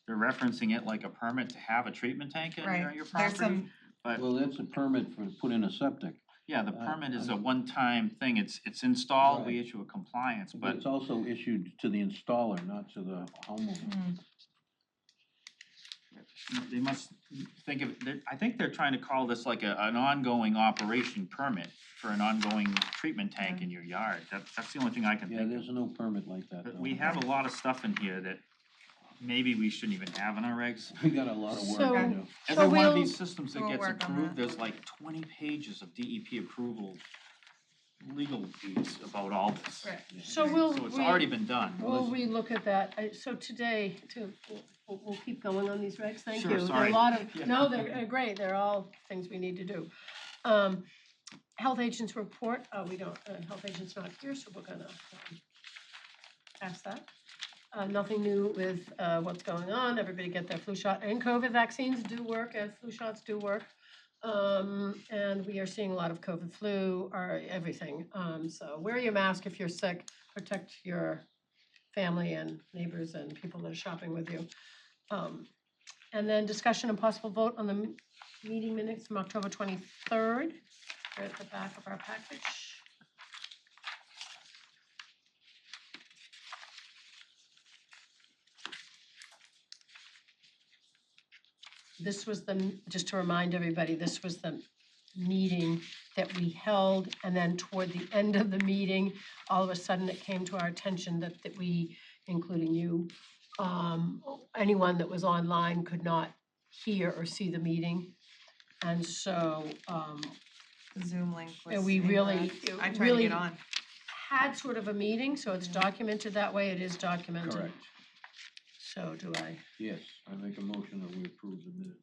they're referencing it like a permit to have a treatment tank in right, your there's property. some, But Well, that's a permit for, put in a septic, yeah, the permit is a one-time thing, it's installed, we Right. issue a compliance, but but it's also issued to the installer, not to the homeowner. they must think of, I think they're trying to call this like an ongoing operation permit for an ongoing treatment tank in your yard. That's the only thing I can Yeah, think there's of. no permit like that, But though. we have a lot of stuff in here that maybe we shouldn't even have in our regs. We got a lot of work So- to do. Every one of we'll- these systems that we'll gets work on approved, that. there's like 20 pages of DEP approval, legal deeds about all this. right, So we'll, So it's already been done. we'll relook at that. So today, we'll keep going on these regs, thank Sure, you. There are sorry. a lot of, Yeah. no, they're great, they're all things we need to do. Health agents report, we don't, health agent's not here, so we're gonna pass that. Nothing new with what's going on, everybody get their flu shot, and COVID vaccines do work, and flu shots do work. And we are seeing a lot of COVID flu, or everything, so wear your mask if you're sick, protect your family and neighbors and people that are shopping with you. And then discussion and possible vote on the meeting minutes from October 23rd. Right at the back of our package. This was just to remind everybody, this was the meeting that we held, and then toward the end of the meeting, all of a sudden it came to our attention that we, including you, anyone that was online could not hear or see the meeting. And so, The Zoom link was. and we really, incorrect. it I tried to really get on. had sort of a meeting, so it's Yeah. documented that way, it is documented. Correct. So do I, Yes, I make a motion that we approve the minutes.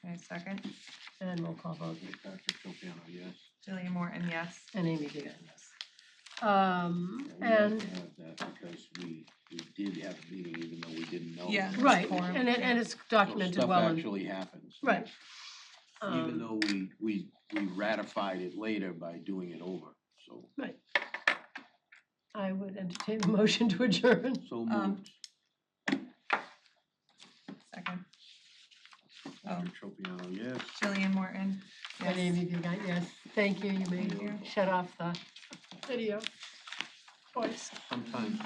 Okay, second. and roll call vote, Patrick Tropiano, yes. Jillian Morton, yes. and Amy Dean, yes. We have And, to have that because we did have a meeting even though we didn't know. Yeah. right, Quorum, and it's So documented well. stuff in- actually happens. Right. Even though we ratified it later by doing it over, so. I would entertain a motion to adjourn. So Um, moved. Second. Oh, Patrick Tropiano, yes. Jillian Morton, And yes. Amy Dean, yes, thank you, you Thank may you. shut off the video. Voice. Sometimes